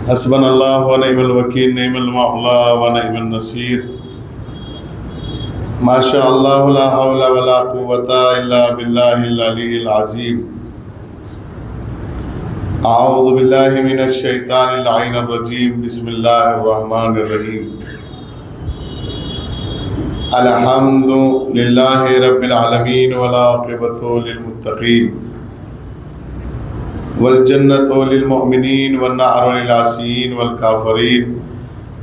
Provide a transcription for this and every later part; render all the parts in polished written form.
حسبنا اللہ و نعم الوکیل، نعم المولا و نعم النصیر، ما شاء اللہ لا حول ولا قوة الا باللہ العلی العظیم۔ اعوذ باللہ من الشیطان اللعین الرجیم، بسم اللہ الرحمن الرحیم۔ الحمد للہ رب العالمین والعاقبۃ للمتقین والجنۃ للمؤمنین والنار للعاصین والکافرین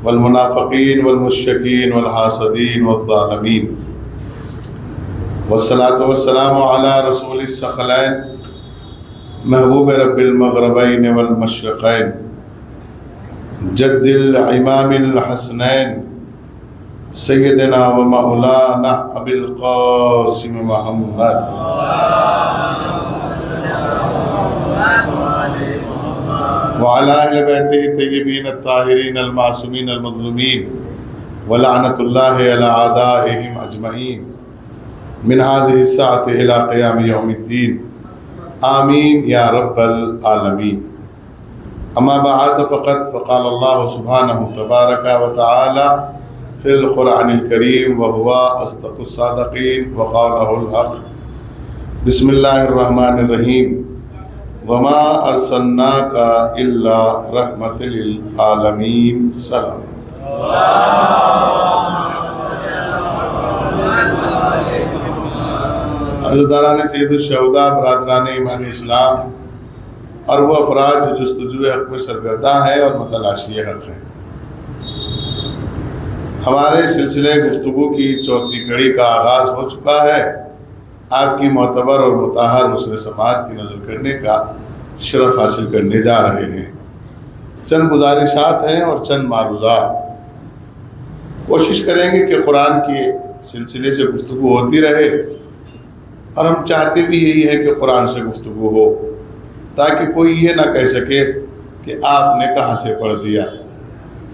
والمنافقین والمشرکین والحاسدین والظالمین، والصلاۃ والسلام علی رسول الثقلین محبوب رب المغربین والمشرقین جد الامام الحسنین سیدنا و مولانا ابی القاسم محمد وعلى اہل بیتہ الطیبین الطاہرین المعصومین المظلومین ولعنۃ اللہ علی اعدائہم اجمعین من هذه الساعة الى قیام یوم الدین، آمین یا رب العالمین۔ اما بعد فقال اللہ سبحانہ تبارک و تعالی فی القرآن الکریم وهو اصدق الصادقین وقولہ الحق۔ بسم اللہ الرحمن الرحیم۔ وما ارسلناک الا رحمۃ للعالمین۔ سلام۔ عزیزداران سید الشہداء، برادران ایمان اسلام اور وہ افراد جو جستجو حق میں سرگرداں ہیں اور متلاشی حق ہیں، ہمارے سلسلے گفتگو کی چوتھی کڑی کا آغاز ہو چکا ہے۔ آپ کی معتبر اور مطہر حسن سماعت کی نظر کرنے کا شرف حاصل کرنے جا رہے ہیں۔ چند گزارشات ہیں اور چند معروضات۔ کوشش کریں گے کہ قرآن کے سلسلے سے گفتگو ہوتی رہے، اور ہم چاہتے بھی یہی ہے کہ قرآن سے گفتگو ہو، تاکہ کوئی یہ نہ کہہ سکے کہ آپ نے کہاں سے پڑھ دیا۔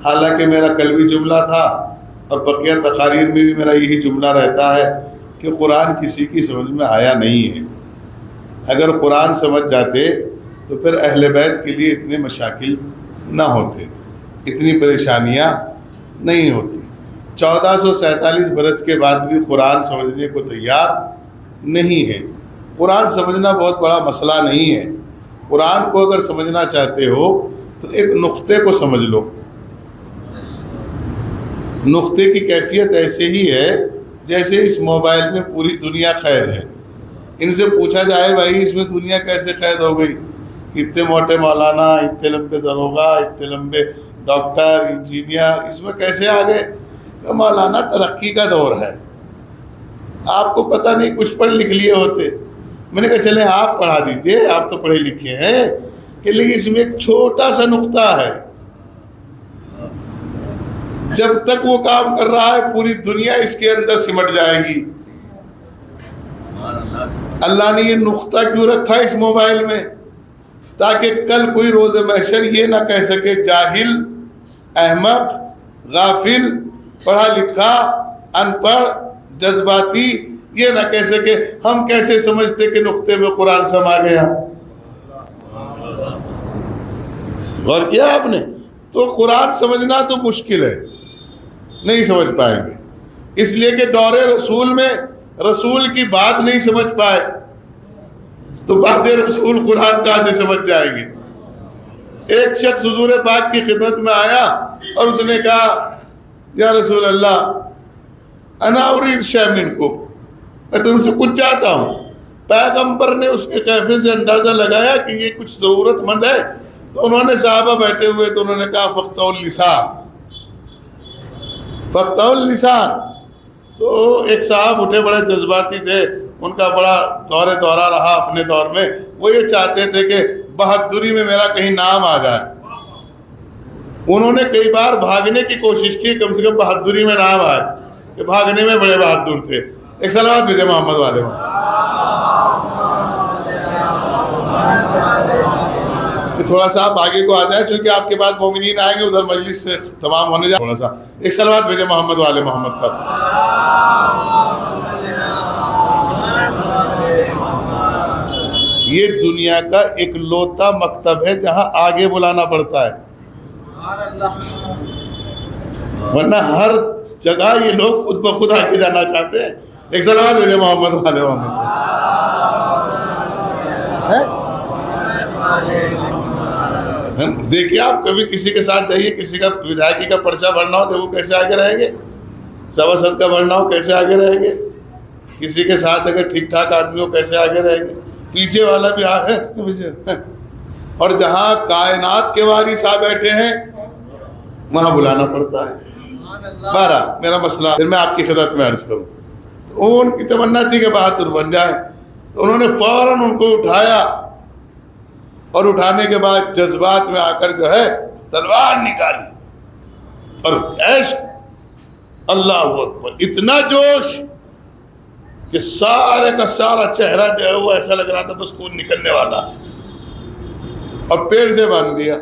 حالانکہ میرا قلبی جملہ تھا اور بقیہ تقاریر میں بھی میرا یہی جملہ رہتا ہے کہ قرآن کسی کی سمجھ میں آیا نہیں ہے۔ اگر قرآن سمجھ جاتے تو پھر اہل بیت کے لیے اتنے مشاکل نہ ہوتے، اتنی پریشانیاں نہیں ہوتی۔ 1447 برس کے بعد بھی قرآن سمجھنے کو تیار نہیں ہے۔ قرآن سمجھنا بہت بڑا مسئلہ نہیں ہے۔ قرآن کو اگر سمجھنا چاہتے ہو تو ایک نقطے کو سمجھ لو۔ نقطے کی کیفیت ایسے ہی ہے جیسے اس موبائل میں پوری دنیا قید ہے۔ ان سے پوچھا جائے بھائی اس میں دنیا کیسے قید ہو گئی؟ اتنے موٹے مولانا، اتنے لمبے دروغہ، اتنے لمبے ڈاکٹر، انجینئر اس میں کیسے آ گئے؟ کہ مولانا ترقی کا دور ہے، آپ کو پتہ نہیں، کچھ پڑھ لکھ لیے ہوتے۔ میں نے کہا چلیں آپ پڑھا دیجئے، آپ تو پڑھے لکھے ہیں، کہ لیکن اس میں ایک چھوٹا سا نقطہ ہے، جب تک وہ کام کر رہا ہے پوری دنیا اس کے اندر سمٹ جائے گی۔ اللہ نے یہ نقطہ کیوں رکھا اس موبائل میں؟ تاکہ کل کوئی روز محشر یہ نہ کہہ سکے جاہل، احمق، غافل، پڑھا لکھا، ان پڑھ، جذباتی، یہ نہ کہہ سکے ہم کیسے سمجھتے کہ نقطے میں قرآن سما گیا۔ غور کیا آپ نے؟ تو قرآن سمجھنا تو مشکل ہے، نہیں سمجھ پائیں گے، اس لیے کہ دور رسول میں رسول کی بات نہیں سمجھ پائے تو بعد رسول قرآن کہاں سے سمجھ جائیں گے؟ ایک شخص حضور پاک کی خدمت میں آیا اور اس نے کہا یا رسول اللہ انا اريد شيئا منكم، میں تم سے کچھ چاہتا ہوں۔ پیغمبر نے اس کے کیفیت سے اندازہ لگایا کہ یہ کچھ ضرورت مند ہے، تو انہوں نے صحابہ بیٹھے ہوئے تو انہوں نے کہا فقطع اللسان، فقطع اللسان۔ تو ایک صاحب اٹھے، بڑے جذباتی تھے، ان کا بڑا دورہ رہا اپنے دور میں، وہ یہ چاہتے تھے کہ بہادری میں میرا کہیں نام آ جائے۔ انہوں نے کئی بار بھاگنے کی کوشش کی، کم سے کم بہادری میں نام آئے کہ بھاگنے میں بڑے بہادر تھے۔ ایک صلوات بھیجے محمد والے میں۔ تھوڑا سا آپ آگے کو آ جائیں، چونکہ آپ کے بعد مومنین آئیں گے، ادھر مجلس سے تمام ہونے جائے۔ تھوڑا سا ایک صلوات بھیجے محمد والے محمد پر۔ یہ دنیا کا ایک لوتا مکتب ہے جہاں آگے بلانا پڑتا ہے۔ ورنہ ہر جگہ یہ لوگ خود بخود آگے جانا چاہتے ہیں. ایک صلوات ہو جائے محمد والے محمد. دیکھیے آپ کبھی کسی کے ساتھ جائیے, کسی کا ودھائکی کا پرچہ بھرنا ہو تو وہ کیسے آگے رہیں گے, سباسد کا بھرنا ہو کیسے آگے رہیں گے, کسی کے ساتھ اگر ٹھیک ٹھاک آدمی ہو کیسے آگے رہیں گے, پیچھے والا بھی آگے. اور جہاں کائنات کے وارث آ بیٹھے ہیں وہاں بلانا پڑتا ہے. بہرحال میرا مسئلہ پھر میں آپ کی خدمت میں عرض کروں, تو ان کی تمنا تھی کہ بہادر بن جائیں, تو انہوں نے فوراً ان کو اٹھایا, اور اٹھانے کے بعد جذبات میں آ کر جو ہے تلوار نکالی, اور ایش اللہ اکبر, اتنا جوش کہ سارے کا سارا چہرہ جو ہے وہ ایسا لگ رہا تھا بس خون نکلنے والا, اور پیڑ سے باندھ دیا.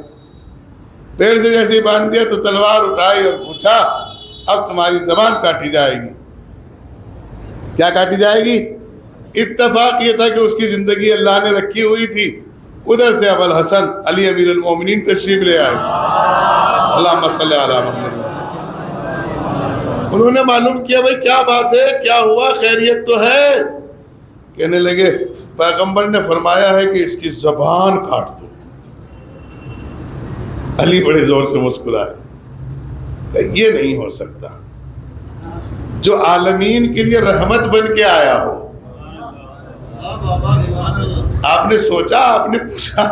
پیڑ سے جیسے ہی باندھ دیا تو تلوار اٹھائی اور پوچھا اب تمہاری زبان کاٹی جائے گی. کیا کاٹی جائے گی؟ اتفاق یہ تھا کہ اس کی زندگی اللہ نے رکھی ہوئی تھی, ادھر سے ابو الحسن علی امیر المومنین تشریف لے آئے. اللہم صلی علی محمد. انہوں نے معلوم کیا بھائی کیا بات ہے, کیا ہوا, خیریت تو ہے؟ کہنے لگے پیغمبر نے فرمایا ہے کہ اس کی زبان کاٹ دو. علی بڑے زور سے مسکرائے, یہ نہیں ہو سکتا, جو عالمین کے لیے رحمت بن کے آیا ہو. آپ نے سوچا, آپ نے پوچھا,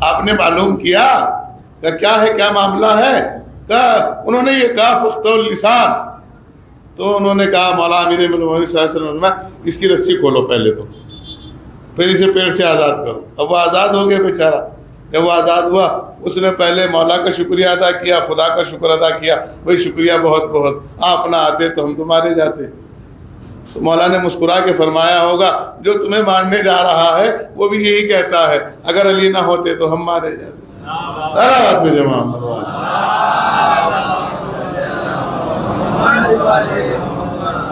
آپ نے معلوم کیا کہ کیا ہے, کیا معاملہ ہے. انہوں نے یہ کہا فقط اللسان. تو انہوں نے کہا مولا امیر المومنین صلی اللہ علیہ وسلم اس کی رسی کھولو پہلے, تو پھر اسے پیڑ سے آزاد کرو. اب وہ آزاد ہو گیا بیچارہ. جب وہ آزاد ہوا اس نے پہلے مولا کا شکریہ ادا کیا, خدا کا شکر ادا کیا, بھائی شکریہ بہت بہت, آپ نہ آتے تو ہم تو مارے جاتے. تو مولا نے مسکرا کے فرمایا ہوگا جو تمہیں مارنے جا رہا ہے وہ بھی یہی کہتا ہے اگر علی نہ ہوتے تو ہم مارے جاتے. بات میں جمع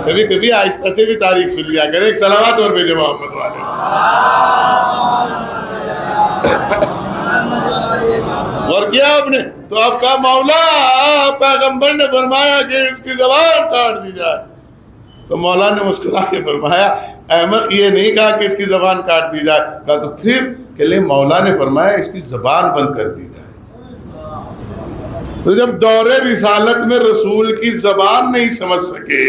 کبھی کبھی آہستہ سے بھی تاریخ سن لیا کرے. ایک صلوات اور بھیجے محمد والے. اور کیا آپ نے تو آپ کا مولا پیغمبر نے فرمایا کہ اس کی زبان کاٹ دی جائے. تو مولا نے مسکرا کے فرمایا احمق یہ نہیں کہا کہ اس کی زبان کاٹ دی جائے, کہا تو پھر کہ لے مولا نے فرمایا اس کی زبان بند کر دی جائے. تو جب دور رسالت میں رسول کی زبان نہیں سمجھ سکے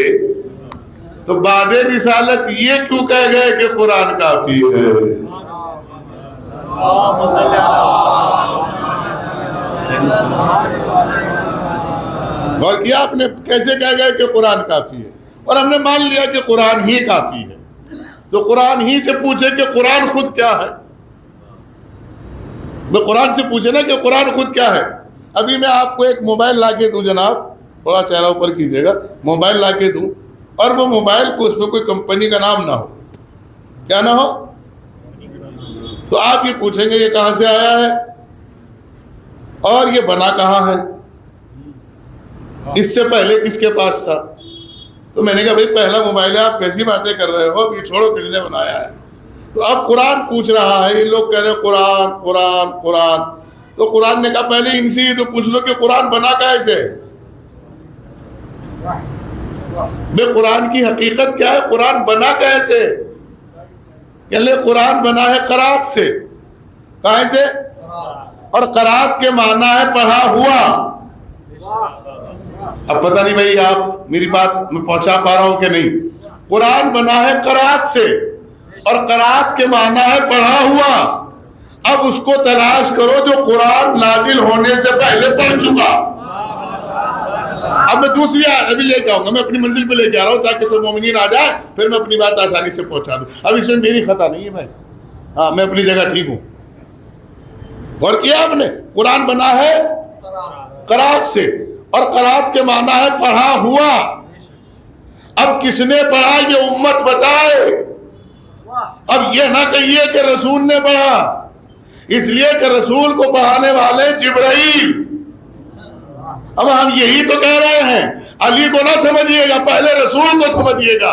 تو بعد رسالت یہ کیوں کہہ گئے کہ قرآن کافی ہے. اور کیا آپ نے کیسے کہہ گئے کہ قرآن کافی ہے, اور ہم نے مان لیا کہ قرآن ہی کافی ہے. تو قرآن ہی سے پوچھے کہ قرآن خود کیا ہے. میں قرآن سے پوچھے نا کہ قرآن خود کیا ہے. ابھی میں آپ کو ایک موبائل لا کے دوں جناب, تھوڑا چہرہ اوپر کیجیے گا, موبائل لا کے دوں اور وہ موبائل کو اس میں کوئی کمپنی کا نام نہ ہو, کیا نہ ہو, تو آپ یہ پوچھیں گے یہ کہاں سے آیا ہے اور یہ بنا کہاں ہے, اس سے پہلے کس کے پاس تھا. تو میں نے کہا بھائی پہلا موبائل ہے, آپ کیسی باتیں کر رہے ہو, اب یہ چھوڑو کس نے بنایا ہے. تو اب قرآن پوچھ رہا ہے, یہ لوگ کہہ رہے ہیں قرآن قرآن قرآن. تو قرآن نے کہا پہلے ان سے تو پوچھ لو کہ قرآن بنا کیسے. بے قرآن کی حقیقت کیا ہے, قرآن بنا کیسے. کہ لے قرآن بنا ہے قرات سے. کہاں سے؟ اور قرات کے معنی ہے پڑھا ہوا. اب پتہ نہیں بھائی آپ میری بات میں پہنچا پا رہا ہوں کہ نہیں. قرآن بنا ہے قرات سے اور قرات کے معنی ہے پڑھا ہوا. اب اس کو تلاش کرو جو قرآن نازل ہونے سے پہلے پڑھ چکا. اب میں دوسری ابھی لے کے آؤں گا, میں اپنی منزل پہ لے کے آ رہا ہوں تاکہ سب مومنین آ جائیں, پھر میں اپنی بات آسانی سے پہنچا دوں. اب اس میں میری خطا نہیں ہے بھائی, ہاں میں اپنی جگہ ٹھیک ہوں. اور کیا آپ نے قرآن بنا ہے قرات سے اور قرات کے معنی ہے پڑھا ہوا. اب کس نے پڑھا یہ امت بتائے. اب یہ نہ کہیے کہ رسول نے پڑھا, اس لیے کہ رسول کو پڑھانے والے جبرائیل. اب ہم یہی تو کہہ رہے ہیں, علی کو نہ سمجھیے گا, پہلے رسول کو سمجھیے گا.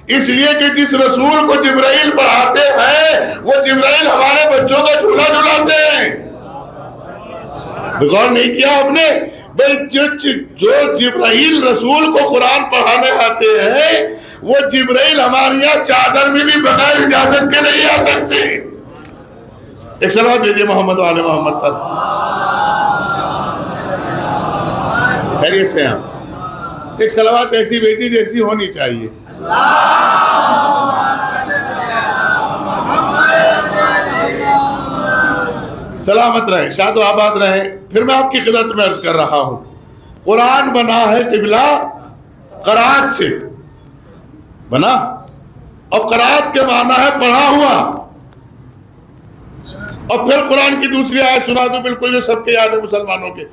اس لیے کہ جس رسول کو جبرائیل پڑھاتے ہیں وہ جبرائیل ہمارے بچوں کا جھولا جھولاتے ہیں. غور نہیں کیا آپ نے؟ بھئی جو جبرائیل رسول کو قرآن پڑھانے آتے ہیں وہ جبرائیل ہمارے یہاں چادر میں بھی بغیر اجازت کے نہیں آ سکتے. ایک صلوات بھیجیے محمد و آل محمد پر. خیریت سے ہیں؟ ایک صلوات ایسی بھیجی جیسی ہونی چاہیے. سلامت رہیں، شاد و آباد رہیں. پھر میں آپ کی خدمت میں عرض کر رہا ہوں، قرآن بنا ہے قبلہ قرات سے بنا، اور قرات کے معنی ہے پڑھا ہوا. اور پھر قرآن کی دوسری آیت سنا دو بالکل جو سب کے یاد ہے مسلمانوں کے،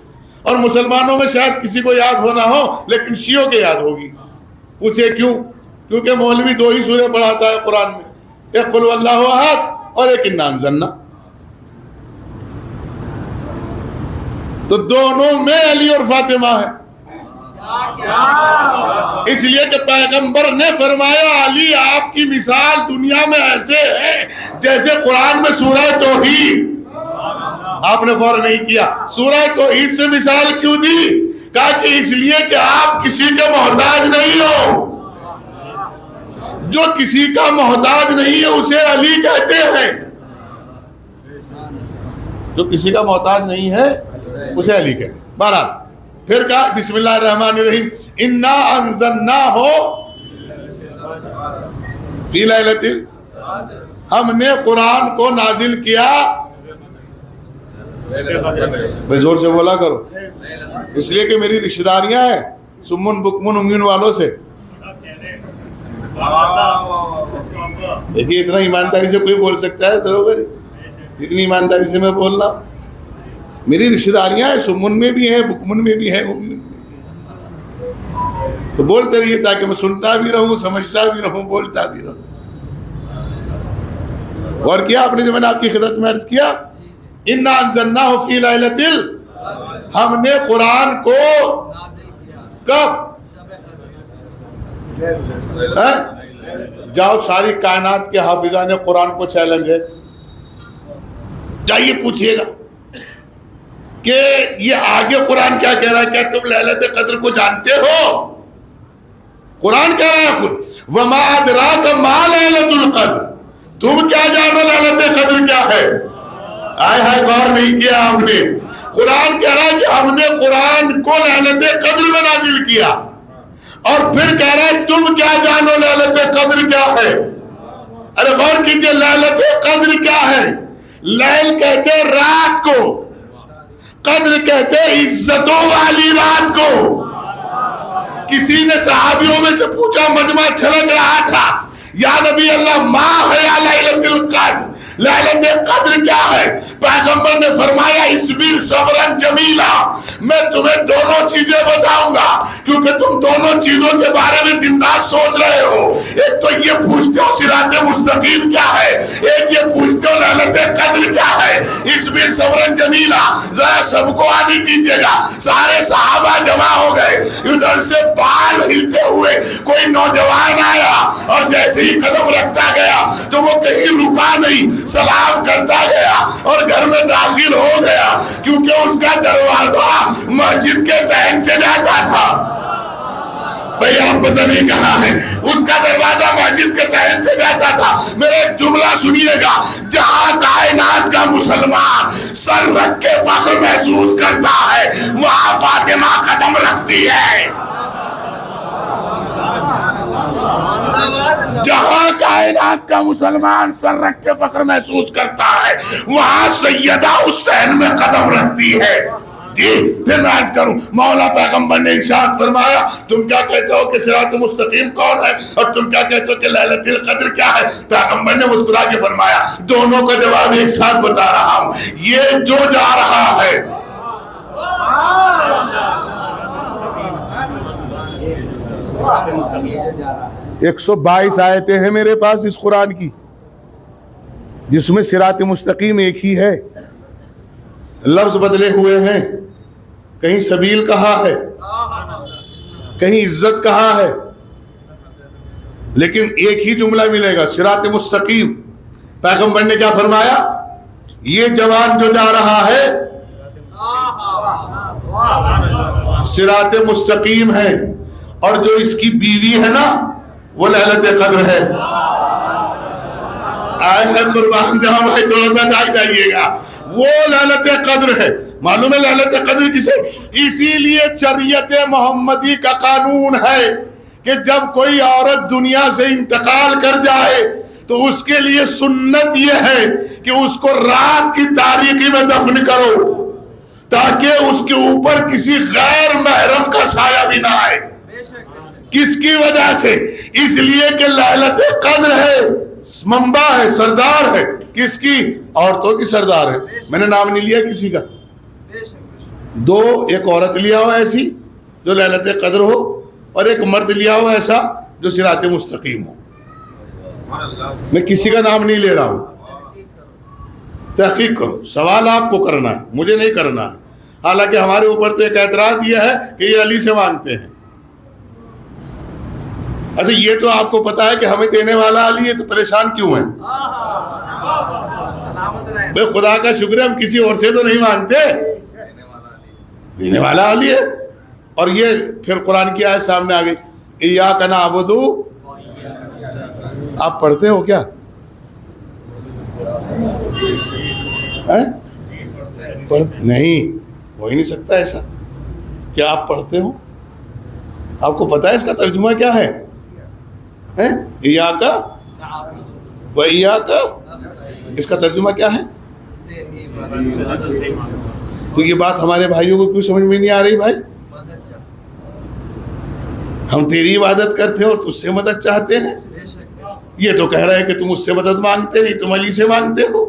اور مسلمانوں میں شاید کسی کو یاد ہو نہ ہو لیکن شیعوں کے یاد ہوگی. پوچھے کیوں؟ کیونکہ مولوی دو ہی سورہ پڑھاتا ہے قرآن میں، ایک قل واللہ احد اور ایک انا انزلنا. تو دونوں میں علی اور فاطمہ ہے، اس لیے کہ پیغمبر نے فرمایا علی آپ کی مثال دنیا میں ایسے ہے جیسے قرآن میں سورہ توحید. آپ نے غور نہیں کیا سورہ توحید سے مثال کیوں دی؟ کہا کہ اس لیے کہ آپ کسی کے محتاج نہیں ہو. جو کسی کا محتاج نہیں ہے اسے علی کہتے ہیں. جو کسی کا محتاج نہیں ہے اسے علی کہتے ہیں. بہرحال پھر کہا بسم اللہ الرحمن الرحیم انا انزلناہ فی لیلۃ القدر، ہم نے قرآن کو نازل کیا. بھائی زور سے بولا کرو، اس لیے کہ میری رشتہ داریاں ہیں سمن بکمن امیون والوں سے. دیکھیے اتنا ایمانداری سے کوئی بول سکتا ہے دروگا جی؟ اتنی ایمانداری سے میں بول رہا ہوں. میری رشتہ داریاں ہیں سمن میں بھی ہیں بکمن میں بھی ہیں امیون میں بھی ہیں. تو بولتے رہیے تاکہ میں سنتا بھی رہوں سمجھتا بھی رہوں بولتا بھی رہوں. غور کیا آپ نے جو میں نے آپ کی خدمت میں عرض کیا انا انزلناہ فی لیلۃ القدر، ہم نے قرآن کو کب؟ جاؤ ساری کائنات کے حافظان قرآن کو چیلنج ہے، جائیے پوچھئے گا کہ یہ آگے قرآن کیا کہہ رہا ہے. کیا تم لیلۃ قدر کو جانتے ہو؟ قرآن کہہ رہا ہے خود وما ادراک ما لیلۃ القدر، تم کیا جانو لیلۃ قدر کیا ہے؟ آئے ہائے غور نہیں کیا آپ نے. قرآن کہہ رہا ہے کہ ہم نے قرآن کو لیلۃ قدر میں نازل کیا، اور پھر کہہ رہا ہے تم کیا جانو لیلۃ قدر کیا ہے. ارے غور کیجئے لیلۃ قدر کیا ہے؟ لیل کہتے رات کو، قدر کہتے عزتوں والی رات کو. کسی نے صحابیوں میں سے پوچھا مجمع چھلک رہا تھا یا نبی اللہ ما ہے لیلۃ القدر، لیلۃ قدر کیا ہے؟ پیغمبر نے فرمایا اصبر صبرا جمیلا، میں تمہیں دونوں چیزیں بتاؤں گا کیونکہ تم دونوں چیزوں کے بارے میں دن رات سوچ رہے ہو. ایک تو یہ پوچھتے ہو صراط مستقیم کیا ہے، ایک یہ پوچھتے ہو لیلۃ قدر کیا ہے. اصبر صبرا جمیلا ذرا سب کو آنے دیجیے گا. سارے صحابہ جمع ہو گئے، ادھر سے بال ہلتے ہوئے کوئی نوجوان آیا اور جیسے ہی قدم رکھتا گیا تو وہ کہیں رکا نہیں، سلام کرتا گیا اور گھر میں داخل ہو گیا کیونکہ اس کا دروازہ مسجد کے صحن سے جاتا تھا. بھئی آپ پتہ نہیں کہاں ہے، اس کا دروازہ مسجد کے صحن سے جاتا تھا. میرا ایک جملہ سنیے گا، جہاں کائنات کا مسلمان سر رکھ کے فخر محسوس کرتا ہے وہاں فاطمہ قدم رکھتی ہے. جہاں کائنات کا مسلمان سر رکھ کے فخر محسوس کرتا ہے وہاں سیدہ حسین میں قدم رکھتی ہے. جی پھر میں عرض کروں، مولا پیغمبر نے ارشاد فرمایا تم کیا کہتے ہو کہ صراط مستقیم کون ہے اور تم کیا کہتے ہو کہ لیلۃ القدر کیا ہے؟ پیغمبر نے مسکرا کے فرمایا دونوں کا جواب ایک ساتھ بتا رہا ہوں، یہ جو جا رہا ہے 122 آیتیں ہیں میرے پاس اس قرآن کی جس میں صراط مستقیم ایک ہی ہے. لفظ بدلے ہوئے ہیں، کہیں سبیل کہا ہے کہیں عزت کہا ہے، لیکن ایک ہی جملہ ملے گا صراط مستقیم. پیغمبر نے کیا فرمایا؟ یہ جوان جو جا رہا ہے صراط مستقیم ہے، اور جو اس کی بیوی ہے نا وہ لیلۃ قدر ہے۔ آئے ہے قربان جہاں بھائی تھوڑا سا جاگ جائیے گا، وہ لیلۃ قدر ہے۔ معلوم ہے لیلۃ قدر کسے؟ اسی لیے شریعت محمدی کا قانون ہے کہ جب کوئی عورت دنیا سے انتقال کر جائے تو اس کے لیے سنت یہ ہے کہ اس کو رات کی تاریکی میں دفن کرو، تاکہ اس کے اوپر کسی غیر محرم کا سایہ بھی نہ آئے۔ کس کی وجہ سے؟ اس لیے کہ لیلۃ قدر ہے، منبع ہے، سردار ہے۔ کس کی؟ عورتوں کی سردار ہے۔ میں نے نام نہیں لیا کسی کا، دو، ایک عورت لیا ہوا ایسی جو لیلۃ قدر ہو، اور ایک مرد لیا ہوا ایسا جو صراط مستقیم ہو۔ میں کسی کا نام نہیں لے رہا ہوں، تحقیق کرو۔ سوال آپ کو کرنا ہے، مجھے نہیں کرنا ہے۔ حالانکہ ہمارے اوپر تو ایک اعتراض یہ ہے کہ یہ علی سے مانگتے ہیں۔ اچھا یہ تو آپ کو پتا ہے کہ ہمیں دینے والا علی ہے، تو پریشان کیوں ہیں؟ بے خدا کا شکر ہے ہم کسی اور سے تو نہیں مانگتے، دینے والا علی ہے۔ اور یہ پھر قرآن کی آیت سامنے آ گئی، ایاک نعبد۔ آپ پڑھتے ہو کیا؟ نہیں، ہو ہی نہیں سکتا ایسا۔ کیا آپ پڑھتے ہو؟ آپ کو پتا ہے اس کا ترجمہ کیا ہے؟ ایاک و ایاک، اس کا ترجمہ کیا ہے؟ تو یہ بات ہمارے بھائیوں کو کیوں سمجھ میں نہیں آ رہی بھائی؟ ہم تیری عبادت کرتے ہیں اور تجھ سے مدد چاہتے ہیں۔ یہ تو کہہ رہا ہے کہ تم اس سے مدد مانگتے نہیں، تم علی سے مانگتے ہو۔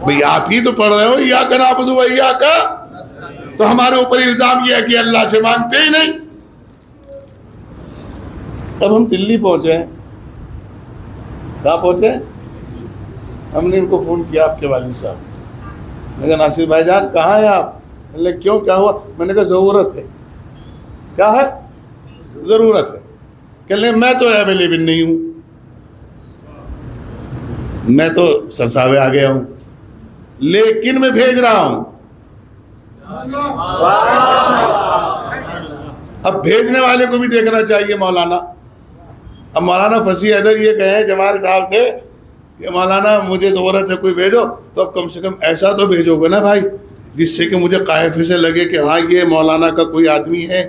بھئی آپ ہی تو پڑھ رہے ہو ایاک نعبد و ایاک، تو ہمارے اوپر الزام یہ ہے کہ اللہ سے مانگتے ہی نہیں۔ اب ہم دلی پہنچے ہیں، کہاں پہنچے؟ ہم نے ان کو فون کیا، آپ کے والد صاحب۔ میں کہا ناصر بھائی جان کہاں ہیں آپ؟ میں نے کیوں، کیا ہوا؟ میں نے کہا ضرورت ہے۔ کیا ہے؟ ضرورت ہے۔ کہ لیں میں تو اویلیبل نہیں ہوں، میں تو سرساوے آ گیا ہوں، لیکن میں بھیج رہا ہوں۔ اب بھیجنے والے کو بھی دیکھنا چاہیے مولانا۔ اب مولانا فصیح حیدر یہ کہیں جمال صاحب سے کہ مولانا مجھے ضرورت ہے کوئی بھیجو، تو اب کم سے کم ایسا تو بھیجو گے نا بھائی جس سے کہ مجھے قائفے سے لگے کہ ہاں یہ مولانا کا کوئی آدمی ہے،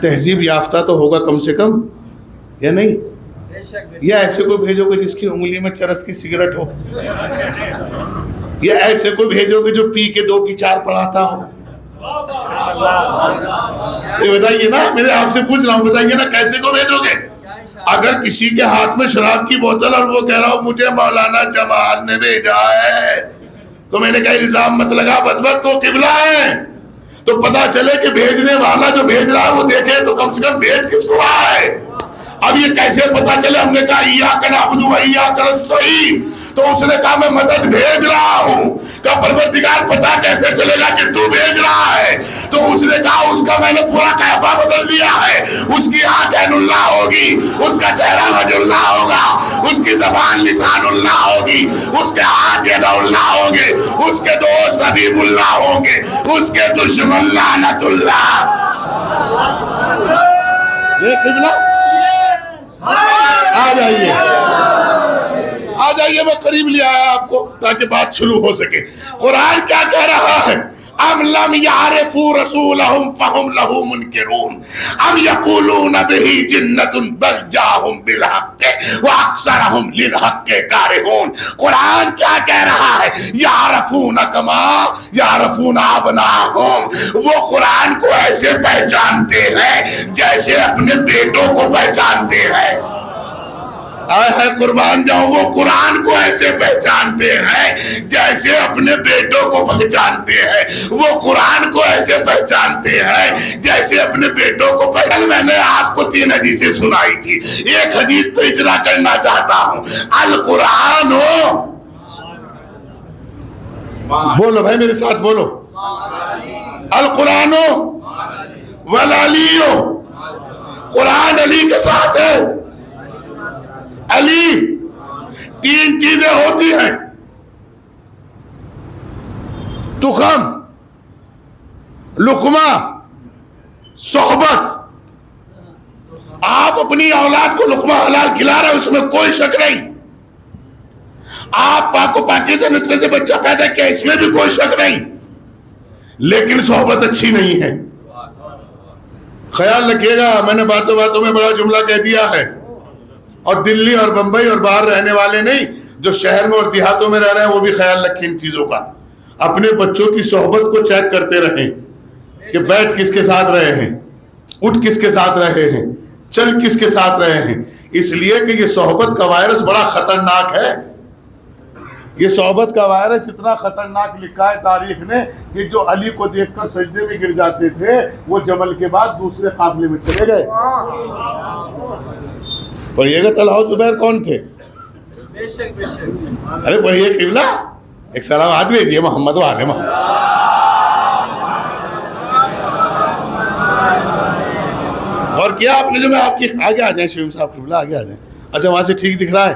تہذیب یافتہ تو ہوگا کم سے کم، یا نہیں؟ یا ایسے کو بھیجو گے جس کی انگلی میں چرس کی سگریٹ ہو، یا ایسے کو بھیجو گے جو پی کے 2 کی 4 پڑھاتا ہو؟ یہ بتائیے نا، میرے آپ سے پوچھ رہا ہوں، بتائیے نا کیسے کو بھیجو گے؟ اگر کسی کے ہاتھ میں شراب کی بوتل اور وہ کہہ رہا ہو مجھے مولانا جمال نے بھیجا ہے، تو میں نے کہا الزام مت لگا بدبخت، وہ قبلہ ہے، تو پتا چلے کہ بھیجنے والا جو بھیج رہا ہے وہ دیکھے تو کم سے کم بھیج کس کو رہا ہے۔ اب یہ کیسے پتا چلے؟ ہم نے کہا ایاک نعبد و ایاک نستعین، تو اس نے کہا میں مدد بھیج رہا ہوں۔ کہا پروردگار پتا کیسے چلے گا کہ تو بھیج رہا ہے؟ تو اس نے کہا اس کا میں نے پورا قیافہ بدل دیا ہے، اس کی آنکھ عین اللہ ہوگی، اس کا چہرہ وجہ اللہ ہوگا، اس کی زبان لسان اللہ ہوگی، اس کے ہاتھ ید اللہ ہوں گے، اس کے دوست حبیب اللہ ہوں گے، اس کے دشمن لعنت اللہ۔ آ جائیے آ جائیے، میں قریب لے آیا آپ کو تاکہ بات شروع ہو سکے۔ قرآن کیا کہہ رہا ہے؟ ام لم یعرفوا رسولہم فہم لہ منکرون ام یقولون بہ جنۃ بل جاءہم بالحق واکثرہم للحق کارہون۔ قرآن کیا کہہ رہا ہے؟ یعرفون کما یعرفون ابناءہم، وہ قرآن کو ایسے پہچانتے ہیں جیسے اپنے بیٹوں کو پہچانتے ہیں۔ آئے ہے قربان جاؤں، وہ قرآن کو ایسے پہچانتے ہیں جیسے اپنے بیٹوں کو پہچانتے ہیں، وہ قرآن کو ایسے پہچانتے ہیں جیسے اپنے بیٹوں کو پہچانتے۔ میں نے آپ کو 3 حدیثیں سنائی تھی، ایک حدیث پہ اجرا کرنا چاہتا ہوں۔ القرآن بولو بھائی میرے ساتھ بولو، القرآن والعلی، قرآن علی کے ساتھ ہے۔ علی 3 چیزیں ہوتی ہیں، تخم، لقمہ، صحبت. آپ اپنی اولاد کو لقمہ حلال کھلا رہے ہیں، اس میں کوئی شک نہیں. آپ پاک و پاکیزہ نطفے سے بچہ پیدا کیا، اس میں بھی کوئی شک نہیں. لیکن صحبت اچھی نہیں ہے. خیال رکھیے گا، میں نے باتوں باتوں میں بڑا جملہ کہہ دیا ہے. اور دلی اور بمبئی اور باہر رہنے والے نہیں، جو شہر میں اور دیہاتوں میں رہ رہے ہیں وہ بھی خیال رکھیں ان چیزوں کا. اپنے بچوں کی صحبت کو چیک کرتے رہیں کہ بیٹھ کس کے ساتھ رہے ہیں، اٹھ کس کے ساتھ رہے ہیں، چل کس کے ساتھ رہے ہیں. اس لیے کہ یہ صحبت کا وائرس بڑا خطرناک ہے. یہ صحبت کا وائرس اتنا خطرناک لکھا ہے تاریخ نے کہ جو علی کو دیکھ کر سجدے میں گر جاتے تھے وہ جمل کے بعد دوسرے قافلے میں چلے گئے. پڑھیے گا طلحہ و زبیر کون تھے؟ ارے پڑھیے قبلہ، ایک سلامات بھیجیے محمد و آل محمد. اور کیا آپ نے جو میں آپ کی آگے آ جائیں شیوم صاحب قبلہ آگے آ جائیں. اچھا وہاں سے ٹھیک دکھ رہا ہے؟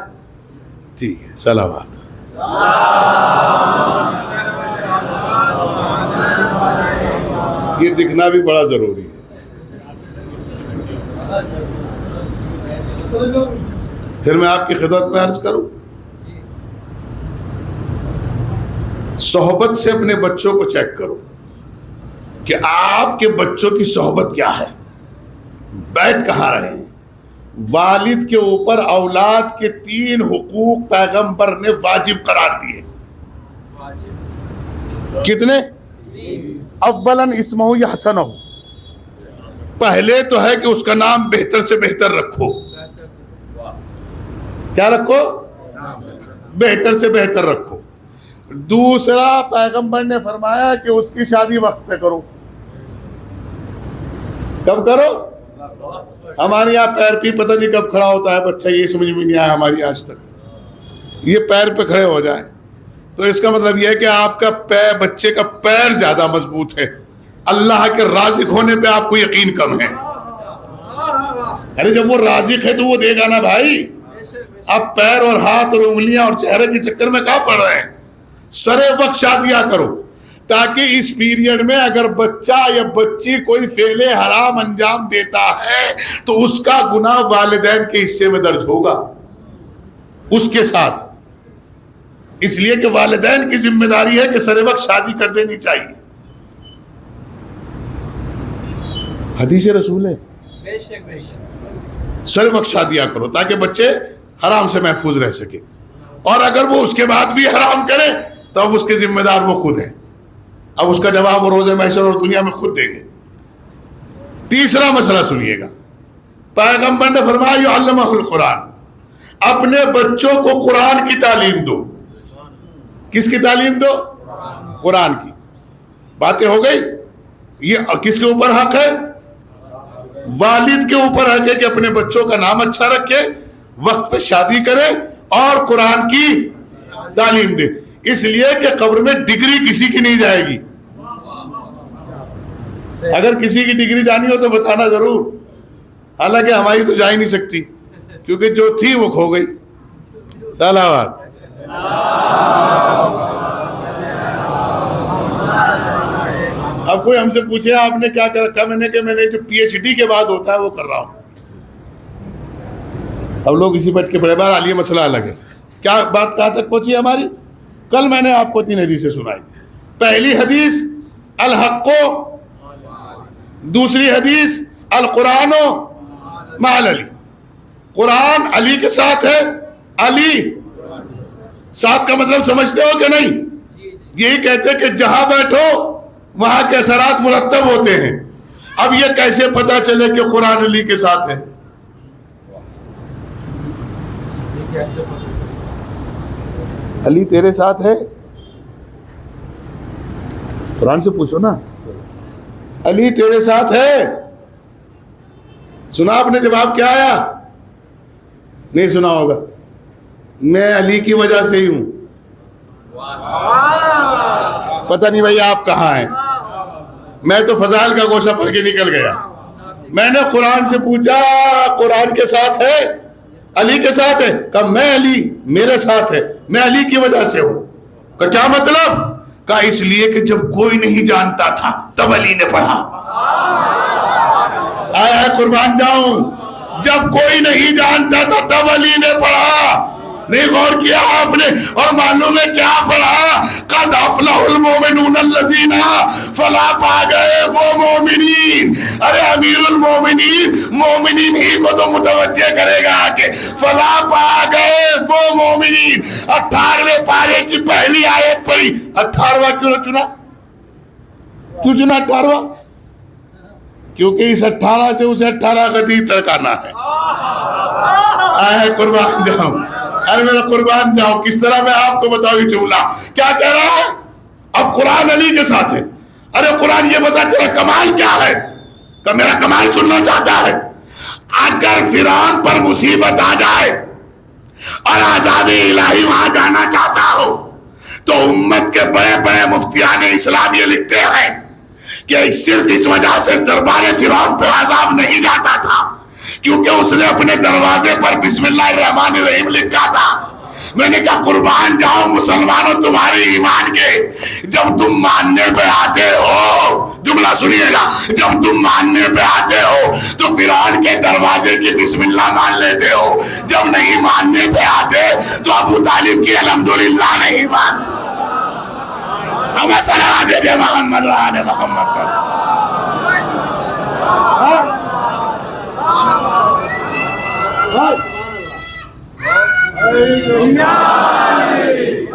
ٹھیک ہے، سلامات. یہ دکھنا بھی بڑا ضروری ہے. پھر میں آپ کی خدمت میں عرض کروں، صحبت سے اپنے بچوں کو چیک کرو کہ آپ کے بچوں کی صحبت کیا ہے، بیٹھ کہاں رہے ہیں. والد کے اوپر اولاد کے 3 حقوق پیغمبر نے واجب قرار دیے. کتنے؟ اولاً اسمہ یحسنہ، پہلے تو ہے کہ اس کا نام بہتر سے بہتر رکھو. کیا رکھو؟ بہتر سے بہتر رکھو. دوسرا پیغمبر نے فرمایا کہ اس کی شادی وقت پہ کرو. کب کرو؟ ہمارے یہاں پیر پہ پتہ نہیں کب کھڑا ہوتا ہے بچہ، یہ سمجھ میں نہیں آیا ہماری آج تک. یہ پیر پہ کھڑے ہو جائے تو اس کا مطلب یہ ہے کہ آپ کا پیر، بچے کا پیر زیادہ مضبوط ہے. اللہ کے رازق ہونے پہ آپ کو یقین کم ہے. ارے جب وہ رازق ہے تو وہ دے گا نا بھائی. آپ پیر اور ہاتھ اور انگلیاں اور چہرے کے چکر میں کہاں پڑ رہے ہیں؟ سرے وقت شادیاں کرو تاکہ اس پیریڈ میں اگر بچہ یا بچی کوئی فعل حرام انجام دیتا ہے تو اس کا گناہ والدین کے حصے میں درج ہوگا اس کے ساتھ. اس لیے کہ والدین کی ذمہ داری ہے کہ سرے وقت شادی کر دینی چاہیے. حدیث رسول ہے، سرے وقت شادیاں کرو تاکہ بچے حرام سے محفوظ رہ سکے. اور اگر وہ اس کے بعد بھی حرام کرے تو اب اس کے ذمہ دار وہ خود ہیں. اب اس کا جواب وہ روز محشر اور دنیا میں خود دیں گے. تیسرا مسئلہ سنیے گا، پیغمبر نے فرمایا یعلمہ القرآن، اپنے بچوں کو قرآن کی تعلیم دو. کس کی تعلیم دو؟ قرآن کی. باتیں ہو گئی. یہ کس کے اوپر حق ہے؟ والد کے اوپر حق ہے کہ اپنے بچوں کا نام اچھا رکھے، وقت پہ شادی کرے اور قرآن کی تعلیم دے. اس لیے کہ قبر میں ڈگری کسی کی نہیں جائے گی. اگر کسی کی ڈگری جانی ہو تو بتانا ضرور، حالانکہ ہماری تو جا ہی نہیں سکتی کیونکہ جو تھی وہ کھو گئی. سلامات. اب کوئی ہم سے پوچھے آپ نے کیا کر رکھا، میں نے کہ میں نے جو پی ایچ ڈی کے بعد ہوتا ہے وہ کر رہا ہوں. اب لوگ اسی بیٹھ کے بڑے بار یہ مسئلہ الگ ہے. کیا بات کہاں تک پہنچی ہماری؟ کل میں نے آپ کو 3 حدیثیں سنائی تھی. پہلی حدیث الحق، دوسری حدیث القرآن مع علی، قرآن علی کے ساتھ ہے. علی ساتھ کا مطلب سمجھتے ہو کہ نہیں؟ یہی کہتے کہ جہاں بیٹھو وہاں کے اثرات مرتب ہوتے ہیں. اب یہ کیسے پتا چلے کہ قرآن علی کے ساتھ ہے؟ علی تیرے ساتھ ہے؟ قرآن سے پوچھو نا. علی تیرے ساتھ ہے؟ سنا آپ نے جواب کیا آیا؟ نہیں سنا ہوگا. میں علی کی وجہ سے ہی ہوں. پتہ نہیں بھائی آپ کہاں ہیں. میں تو فضائل کا گوشہ پڑھ کے نکل گیا. میں نے قرآن سے پوچھا قرآن کے ساتھ ہے؟ علی کے ساتھ ہے؟ کہا میں علی میرے ساتھ ہے، میں علی کی وجہ سے ہوں. کہا کیا مطلب؟ کہا اس لیے کہ جب کوئی نہیں جانتا تھا تب علی نے پڑھا. آیا قربان جاؤں, جب کوئی نہیں جانتا تھا تب علی نے پڑھا. نہیں غور کیا آپ نے؟ اور معلوم ہے کیا پڑھا؟ قد افلح المومنون الذین, فلاح پا گئے وہ مومنین. ارے امیر المومنین مومنین ہی کو تو متوجہ کرے گا کہ فلاح پا گئے وہ مومنین. 18ویں پارے کی پہلی آیت پڑھی. 18واں کیوں چنا؟ کیوں چنا 18واں؟ کیونکہ اس 18 سے اسے 18 غدیر تک آنا ہے. آئے قربان جاؤ, ارے میرا قربان جاؤ. کس طرح میں آپ کو بتاؤں یہ جملہ کیا کہہ رہا ہے؟ اب قرآن علی کے ساتھ ہے. ارے قرآن یہ بتا تیرا کمال کیا ہے, کہ میرا کمال سننا چاہتا ہے. اگر فرعون پر مصیبت آ جائے اور عذاب الہی وہاں جانا چاہتا ہو تو امت کے بڑے بڑے مفتیان اسلام یہ لکھتے ہیں کہ صرف اس وجہ سے دربار فرعون پہ عذاب نہیں جاتا تھا کیونکہ اس نے اپنے دروازے پر بسم اللہ الرحمن الرحیم لکھا تھا. میں نے کہا قربان جاؤ مسلمانوں تمہارے ایمان کے, جب تم ماننے پہ آتے ہو, جملہ سنیے گا, جب تم ماننے پہ آتے ہو تو فرعون کے دروازے کی بسم اللہ مان لیتے ہو, جب نہیں ماننے پہ آتے تو ابو طالب کی الحمدللہ نہیں مان. ہمیں صلوات دے محمد و آل محمد پر.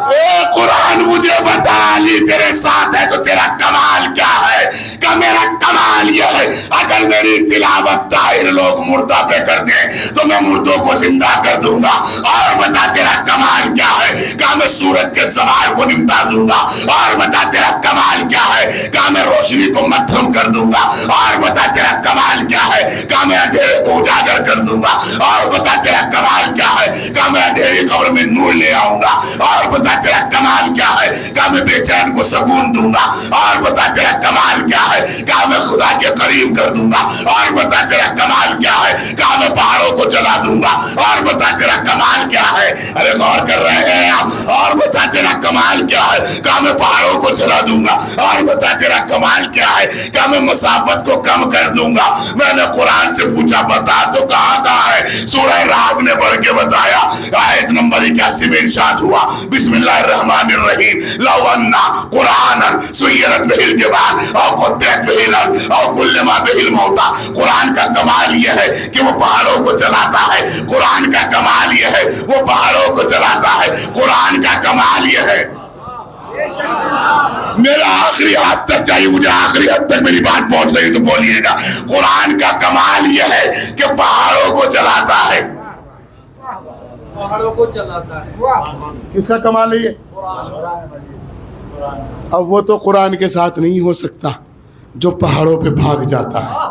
اے قرآن مجھے بتا علی تیرے ساتھ ہے تو تیرا کمال کیا ہے؟ کہ میرا کمال یہ ہے اگر میری تلاوت طاہر لوگ مردہ پہ کر دیں تو میں مردوں کو زندہ کر دوں گا. اور بتا تیرا کمال کیا ہے؟ کہ میں سورج کے زوال کو نمٹا دوں گا. اور بتا تیرا کمال کیا ہے؟ کہ میں روشنی کو مدھم کر دوں گا. اور بتا تیرا کمال کیا ہے؟ کہ میں اندھیرے کو اجاگر کر دوں گا. اور بتا تیرا کمال کیا ہے؟ کہ میں اندھیری قبر میں نور لے آؤں گا. اور بتا تیرا کمال کیا ہے؟ کہ میں بے چین کو سکون دوں گا. اور بتا تیرا کمال کیا ہے؟ کہ میں خدا کے قریب کر دوں گا. اور بتا تیرا کمال کیا ہے؟ کہ میں پہاڑوں کو چلا دوں گا. اور بتا تیرا کمال کیا ہے؟ ارے غور کر رہے ہیں آپ. اور بتا تیرا کمال کیا ہے؟ کہ میں پہاڑوں کو چلا دوں گا. اور بتا تیرا کمال کیا ہے؟ کہ میں مسافت کو کم کر دوں گا. میں نے قرآن سے پوچھا بتا تو کہاں ہے؟ سورہ رعد نے پڑھ کے بتایا. آیت نمبر 81 میں ارشاد ہوا بسم اللہ الرحمن الرحیم لو انا قرآنا سیرت بہ الجبال او قطعت بہ الارض او کلم بہ الموتى. قرآن کا کمال یہ ہے کہ وہ پہاڑوں کو چلاتا ہے. قرآن کا کمال یہ ہے وہ پہاڑوں کو چلاتا ہے. قرآن کا کمال یہ ہے. میرا آخری حد تک چاہیے, مجھے آخری حد تک میری بات پہنچ رہی تو بولیے گا. قرآن کا کمال یہ ہے کہ پہاڑوں کو چلاتا ہے. پہاڑوں کو چلاتا ہے. کس کا کمال ہے یہ؟ اب وہ تو قرآن کے ساتھ نہیں ہو سکتا جو پہاڑوں پہ بھاگ جاتا ہے.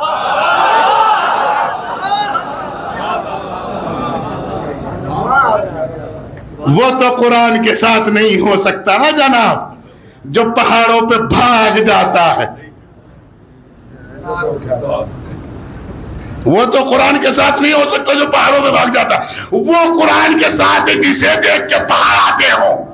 وہ تو قرآن کے ساتھ نہیں ہو سکتا نا جناب جو پہاڑوں پہ بھاگ جاتا ہے. وہ تو قرآن کے ساتھ نہیں ہو سکتا جو پہاڑوں پہ بھاگ جاتا. وہ قرآن کے ساتھ جسے دیکھ کے پہاڑ آتے ہوں.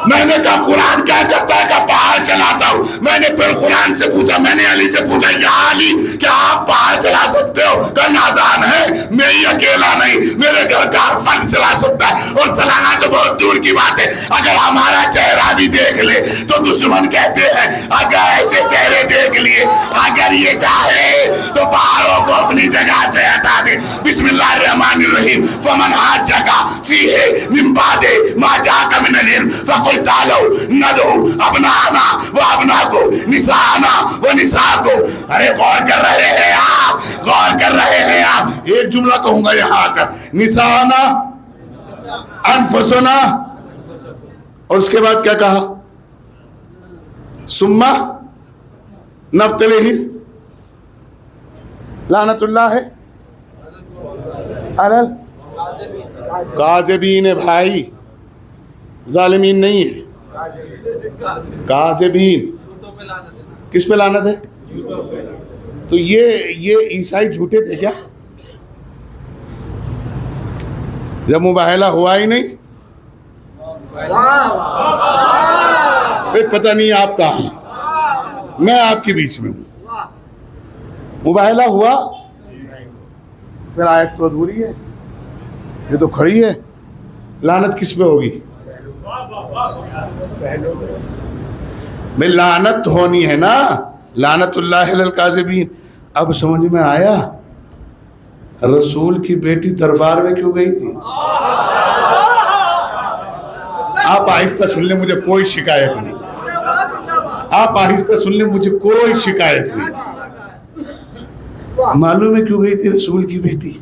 میں نے کہا قرآن کیا کرتا ہے؟ کہ پہاڑ چلاتا ہوں. میں نے پھر قرآن سے پوچھا, میں نے علی سے پوچھا یا علی کیا آپ پہاڑ چلا سکتے ہو؟ کہ نادان ہے, میں ہی اکیلا نہیں, میرے گھر کا ہر فرد چلا سکتا ہے. اور چلانا تو بہت دور کی بات ہے, اگر ہمارا چہرہ بھی دیکھ لے تو دشمن کہتے ہیں اگر ایسے چہرے دیکھ لیے, اگر یہ چاہے تو پہاڑوں کو اپنی جگہ سے ہٹا دے. بسم اللہ الرحمن الرحیم فمن حاجک فیہ من بعد ما جاءک من العلم فقل تعالوا ندعو ابناءنا و ابناءکم نساءنا و نساءکم. ارے غور کر رہے ہیں آپ, غور کر رہے ہیں آپ. ایک جملہ کہوں گا یہاں آ کر, نساءنا انفسنا, اور اس کے بعد کیا کہا؟ ثم نبتلیہ لعنت اللہ علی الکاذبین. بھائی ظالمین نہیں ہے, کاذبین. کس پہ لعنت ہے؟ تو یہ عیسائی جھوٹے تھے کیا جب مباہلہ ہوا ہی نہیں؟ پتہ نہیں آپ کہاں ہیں، میں آپ کے بیچ میں ہوں. مباہلہ ہوا، پھر آیت تو ادھوری ہے، یہ تو کھڑی ہے. لعنت کس پہ ہوگی؟ میں لعنت ہونی ہے نا، لعنت اللہ علی الکاذبین. اب سمجھ میں آیا رسول کی بیٹی دربار میں کیوں گئی تھی. آپ آہستہ سن لیں، مجھے کوئی شکایت نہیں. آپ آہستہ سن لیں، مجھے کوئی شکایت نہیں. معلوم ہے کیوں گئی تھی رسول کی بیٹی؟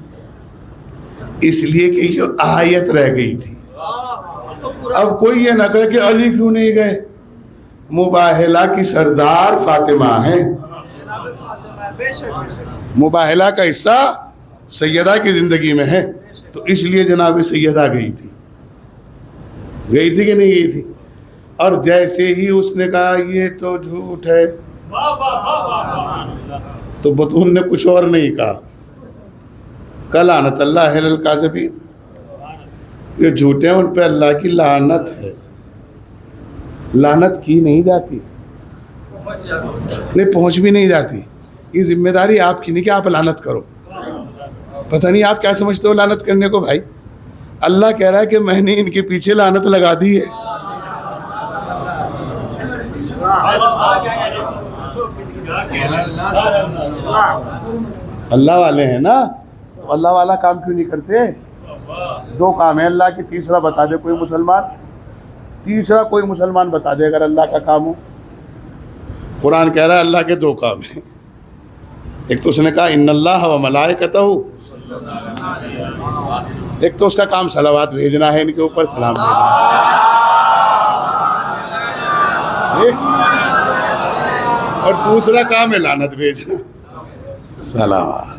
اس لیے کہ یہ آیت رہ گئی تھی. اب کوئی یہ نہ کہے کہ علی کیوں نہیں گئے. مباہلہ کی سردار فاطمہ ہیں، مباہلہ کا حصہ سیدہ کی زندگی میں ہے، تو اس لیے جناب سیدہ گئی تھی. گئی تھی کہ نہیں گئی تھی؟ اور جیسے ہی اس نے کہا یہ تو جھوٹ ہے، تو بطون نے کچھ اور نہیں کہا، لعنت اللہ علی الکاذبین. یہ جھوٹے ہیں، ان پہ اللہ کی لعنت ہے. لعنت کی نہیں جاتی، نہیں پہنچ بھی نہیں جاتی. یہ ذمہ داری آپ کی نہیں کہ آپ لعنت کرو. پتہ نہیں آپ کیا سمجھتے ہو لعنت کرنے کو. بھائی اللہ کہہ رہا ہے کہ میں نے ان کے پیچھے لعنت لگا دی ہے. اللہ والے ہیں نا، اللہ والا کام کیوں نہیں کرتے؟ دو کام ہے اللہ کی، تیسرا بتا دے کوئی مسلمان، تیسرا کوئی مسلمان بتا دے اگر اللہ کا کام ہو. قرآن کہہ رہا ہے اللہ کے دو کام ہیں. ایک تو اس نے کہا ان اللہ و ملائکتہ، ایک تو اس کا کام صلوات بھیجنا ہے ان کے اوپر، سلام بھیجنا. اور دوسرا کام ہے لعنت بھیجنا، صلوات.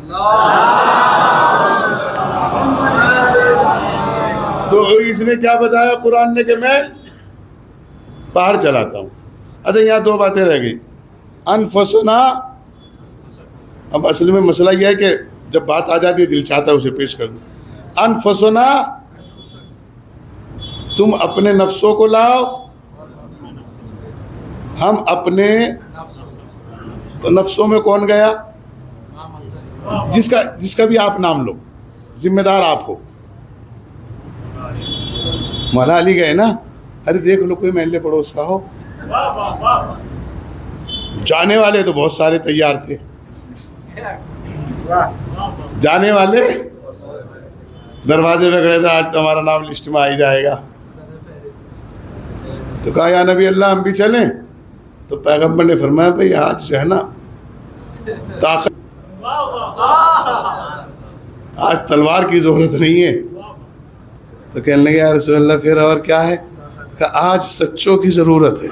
تو اس نے کیا بتایا قرآن نے کہ میں پہاڑ چلاتا ہوں. اچھا یہاں دو باتیں رہ گئی. انفسنا، اب اصل میں مسئلہ یہ ہے کہ جب بات آ جاتی ہے دل چاہتا ہے اسے پیش کر دوں. انفسنا، تم اپنے نفسوں کو لاؤ، ہم اپنے. تو نفسوں میں کون گیا؟ جس کا بھی آپ نام لو، ذمہ دار آپ ہو. مولا علی گئے نا، ارے دیکھ لو کوئی محلے پڑوس کا ہو. جانے والے تو بہت سارے تیار تھے، جانے والے دروازے پہ کھڑے تھے، آج تو ہمارا نام لسٹ میں آ ہی جائے گا. تو کہا یا نبی اللہ ہم بھی چلیں؟ تو پیغمبر نے فرمایا بھائی آج جو ہے نا طاقت، آج تلوار کی ضرورت نہیں ہے. تو کہنے لگے یا رسول اللہ پھر اور کیا ہے؟ کہ آج سچوں کی ضرورت ہے.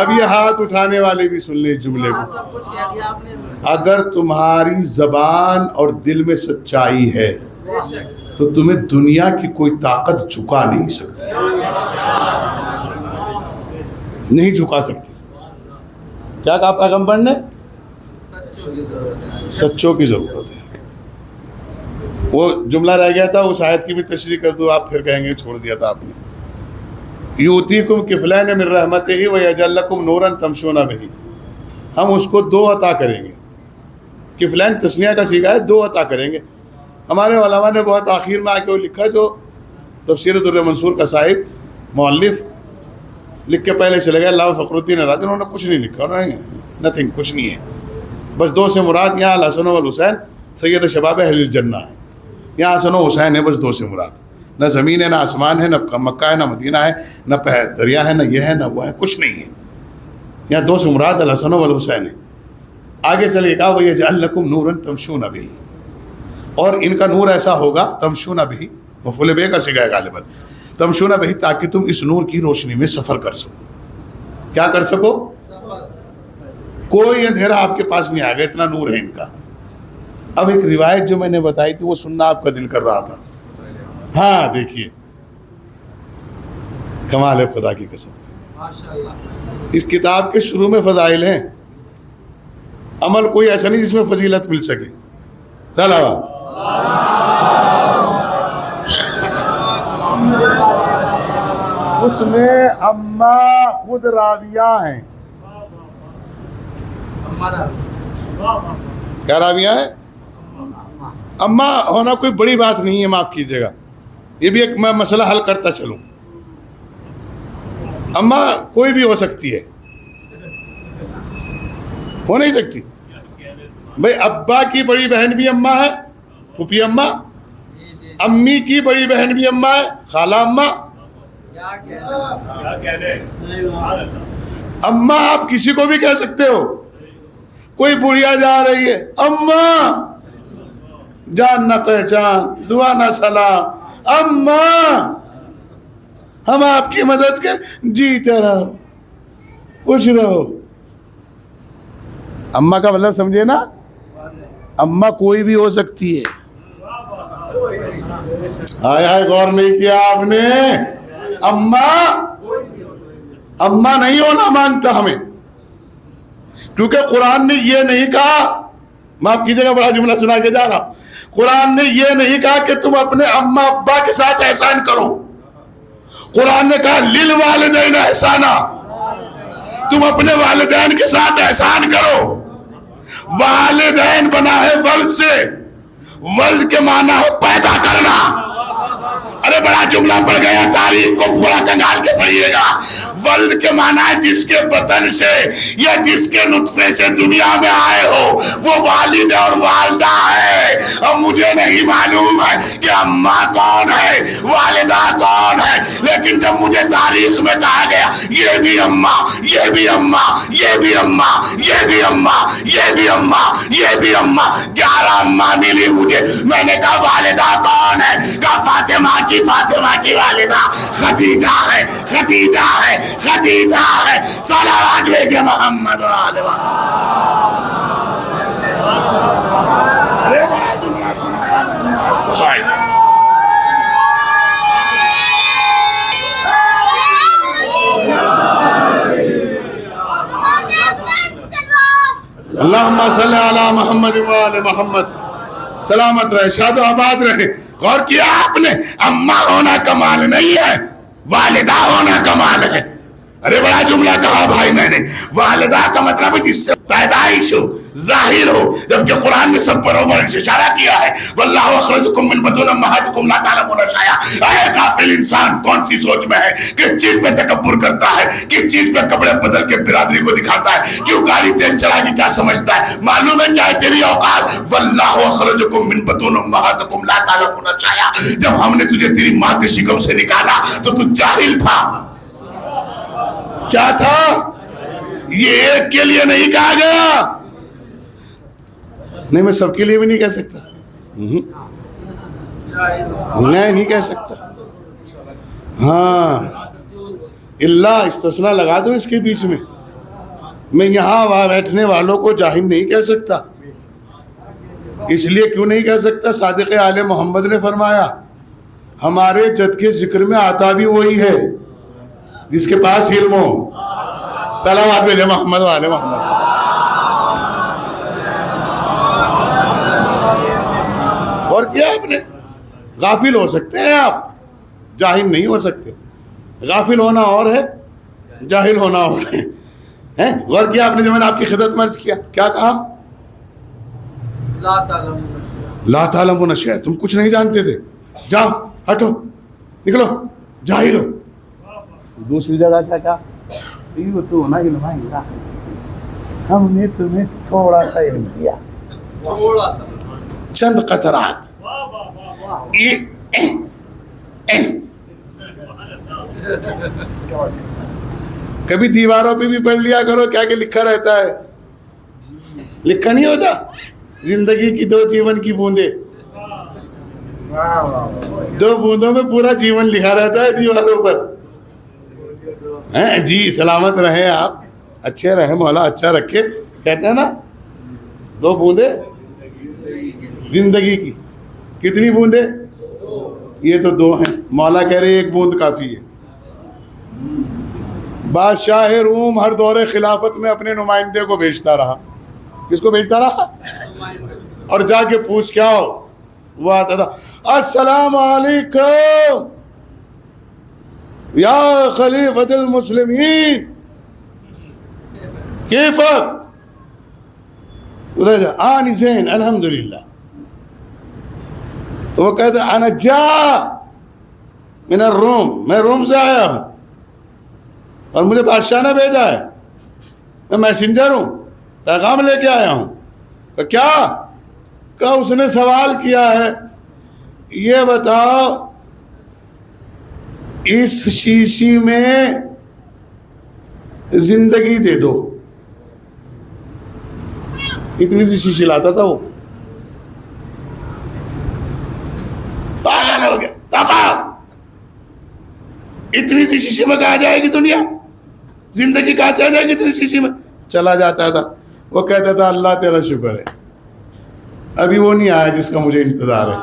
اب یہ ہاتھ اٹھانے والے بھی سن لیں اس جملے کو. اگر تمہاری زبان اور دل میں سچائی ہے تو تمہیں دنیا کی کوئی طاقت جھکا نہیں سکتی، نہیں جھکا سکتی. کیا کہا پیغمبر نے؟ سچوں کی ضرورت ہے. وہ جملہ رہ گیا تھا، اس آیت کی بھی تشریح کر دوں، آپ پھر کہیں گے چھوڑ دیا تھا آپ نے. یؤتیکم کفلین من رحمتہ ویجعل لکم نورا تمشون بہ، ہم اس کو دو عطا کریں گے. کفلین تسنیہ کا صیغہ ہے، دو عطا کریں گے. ہمارے علماء نے بہت آخر میں آ کے وہ لکھا، جو تفسیر در منصور کا صاحب مؤلف لکھ کے پہلے چلے گئے، علامہ فخر الدین رازی، انہوں نے کچھ نہیں لکھا، انہوں نے نتھنگ، کچھ نہیں ہے. بس دو سے مراد یہاں الحسن والحسین سید شباب اہل الجنہ ہے. یہاں حسن و حسین ہے، بس دو سے مراد. نہ زمین ہے، نہ آسمان ہے، نہ مکہ ہے، نہ مدینہ ہے، نہ دریا ہے، نہ یہ ہے، نہ وہ ہے، کچھ نہیں ہے. یہاں دو سے مراد الحسن والحسین ہے. آگے چلے گا وَيَجْعَلْ لَكُمْ نُورًا تَمْشُونَ بِهِ، اور ان کا نور ایسا ہوگا، تمشون بہی مفعول بہ کا صیغہ ہے غالباً، تمشون بہی، تاکہ تم اس نور کی روشنی میں سفر کر سکو. کیا کر سکو؟ کوئی اندھیرا آپ کے پاس نہیں آئے گا، اتنا نور ہے ان کا. اب ایک روایت جو میں نے بتائی تھی وہ سننا آپ کا دل کر رہا تھا. ہاں دیکھیے، کمال ہے خدا کی قسم. اس کتاب کے شروع میں فضائل ہیں، عمل کوئی ایسا نہیں جس میں فضیلت مل سکے. اس میں اما خود راویہ ہیں. کیا راویہ ہے؟ اما ہونا کوئی بڑی بات نہیں ہے، معاف کیجیے گا، یہ بھی ایک میں مسئلہ حل کرتا چلوں. اما کوئی بھی ہو سکتی ہے، ہو نہیں سکتی بھائی. ابا کی بڑی بہن بھی اما ہے، پھوپھی اما. امی کی بڑی بہن بھی اما ہے، خالہ اما. اما آپ کسی کو بھی کہہ سکتے ہو. کوئی بڑھیا جا رہی ہے، اما، جان نہ پہچان دعا نہ سلام، اما ہم آپ کی مدد کر، جیتے رہو خوش رہو. اما کا مطلب سمجھے نا، اما کوئی بھی ہو سکتی ہے. آئے غور نہیں کیا آپ نے. اما نہیں ہونا مانگتا ہمیں، کیونکہ قرآن نے یہ نہیں کہا، معاف کیجیے گا بڑا جملہ سنا کے جا رہا ہوں، قرآن نے یہ نہیں کہا کہ تم اپنے اما ابا کے ساتھ احسان کرو. قرآن نے کہا للوالدین احسانا، تم اپنے والدین کے ساتھ احسان کرو. والدین بنا ہے ولد سے، ولد کے معنی ہے پیدا کرنا. ارے بڑا جملہ پڑ گیا، تاریخ کو پورا کنگال کے پڑھیے گا. ولد کے معنی ہے جس کے بدن سے یا جس کے نطفے سے دنیا میں آئے ہو، وہ والد اور والدہ ہے. اب مجھے نہیں معلوم ہے کہ اماں کون ہے، والدہ کون ہے، لیکن جب مجھے تاریخ میں کہا گیا یہ بھی اماں، یہ بھی اماں، یہ بھی اماں، یہ بھی اماں، یہ بھی اماں، یہ بھی اماں، 11 اماں ملی مجھے. میں نے کہا والدہ کون ہے؟ کہا فاطمہ کی والدہ خدیجہ ہے، خدیجہ ہے، خدیجہ ہے. صلوات بھیجے محمد وآلہ اللہم صلی علی محمد وآل محمد. سلامت رہے، شاد و آباد رہے. غور کیا آپ نے، اماں ہونا کمال نہیں ہے، والدہ ہونا کمال ہے. ارے بڑا جملہ کہا بھائی میں نے. والدہ کا مطلب ہے جس سے پیدائش ہو، ظاہر ہو، جبکہ قرآن نے سب پر اشارہ کیا ہے واللہ اخرجکم من بطون امہاتکم لا تعلمون شیئا. اے غافل انسان، کون سی سوچ میں ہے، کس چیز میں تکبر کرتا ہے، کس چیز میں کپڑے بدل کے برادری کو دکھاتا ہے، کیوں گاڑی تیز چلا کے کیا سمجھتا ہے، معلوم ہے کیا ہے تیری اوقات. واللہ اخرجکم من بطون امہاتکم لا تعلمون شیئا. جب ہم نے تجھے تیری ماں کے شکم سے نکالا تو تو جاہل تھا. کیا تھا؟ یہ ایک کے لیے نہیں کہا گیا. نہیں میں سب کے لیے بھی نہیں کہہ سکتا، نہیں کہہ سکتا. ہاں اللہ استثناء لگا دو اس کے بیچ میں. میں یہاں وہاں بیٹھنے والوں کو جاہل نہیں کہہ سکتا. اس لیے کیوں نہیں کہہ سکتا؟ صادق آل محمد نے فرمایا ہمارے جد کے ذکر میں آتا بھی وہی ہے جس کے پاس علم ہو. صلوات بھیجے محمد والے محمد. اور کیا آپ نے، غافل ہو سکتے ہیں آپ، جاہل نہیں ہو سکتے. غافل ہونا اور ہے، جاہل ہونا اور ہے. غور کیا آپ نے، جو میں نے آپ کی خدمت میں عرض کیا، کیا کہا؟ لا تعلمون شیئا، تم کچھ نہیں جانتے تھے. جاؤ ہٹو نکلو، جاہل ہو. دوسری جگہ کیا کہا؟ تو نا علم ہے، ہم نے تمہیں تھوڑا سا علم دیا، چند قطرات. کبھی دیواروں پہ بھی پڑھ لیا کرو کیا کہ لکھا رہتا ہے. لکھا نہیں ہوتا زندگی کی 2 جیون کی بوندیں، 2 بوندوں میں پورا جیون لکھا رہتا ہے دیواروں پر. جی سلامت رہیں آپ، اچھے رہیں، مولا اچھا رکھے. کہتے ہیں نا 2 بوندیں زندگی کی. کتنی بوندیں؟ یہ تو 2 ہیں. مولا کہہ رہے 1 بوند کافی ہے. بادشاہ روم ہر دور خلافت میں اپنے نمائندے کو بھیجتا رہا. کس کو بھیجتا رہا؟ اور جا کے پوچھ کیا ہو. وہ آتا تھا السلام علیکم. یا خلیفۃ المسلمین کیفک؟ ادھر جا آنی زین الحمدللہ. تو وہ کہتے انا جا من الروم، میں روم سے آیا ہوں اور مجھے بادشاہ نے بھیجا ہے، میں میسنجر ہوں، پیغام لے کے آیا ہوں. کہ کیا؟ کہ اس نے سوال کیا ہے یہ بتاؤ اس شیشی میں زندگی دے دو. اتنی سی شیشی لاتا تھا وہ، پاگل ہو گیا. تقاب اتنی سی شیشی میں کہاں جائے گی دنیا؟ زندگی کہاں سے آ جائے گی اتنی شیشی میں؟ چلا جاتا تھا. وہ کہتا تھا اللہ تیرا شکر ہے ابھی وہ نہیں آیا جس کا مجھے انتظار ہے.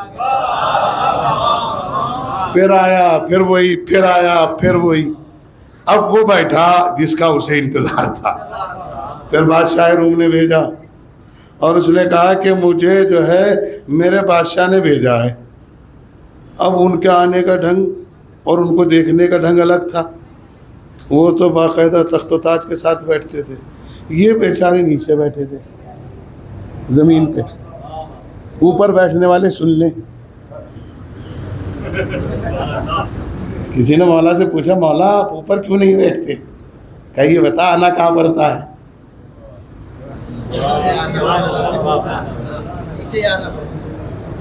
پھر آیا، پھر وہی، پھر آیا، پھر وہی. اب وہ بیٹھا جس کا اسے انتظار تھا. پھر بادشاہ روم نے بھیجا اور اس نے کہا کہ مجھے جو ہے میرے بادشاہ نے بھیجا ہے. اب ان کے آنے کا ڈھنگ اور ان کو دیکھنے کا ڈھنگ الگ تھا. وہ تو باقاعدہ تخت و تاج کے ساتھ بیٹھتے تھے، یہ بیچارے نیچے بیٹھے تھے زمین پہ. اوپر بیٹھنے والے سن لیں. کسی نے مولا سے پوچھا مولا آپ اوپر کیوں نہیں بیٹھتے؟ کہ یہ بتا آنا کہاں پڑتا ہے؟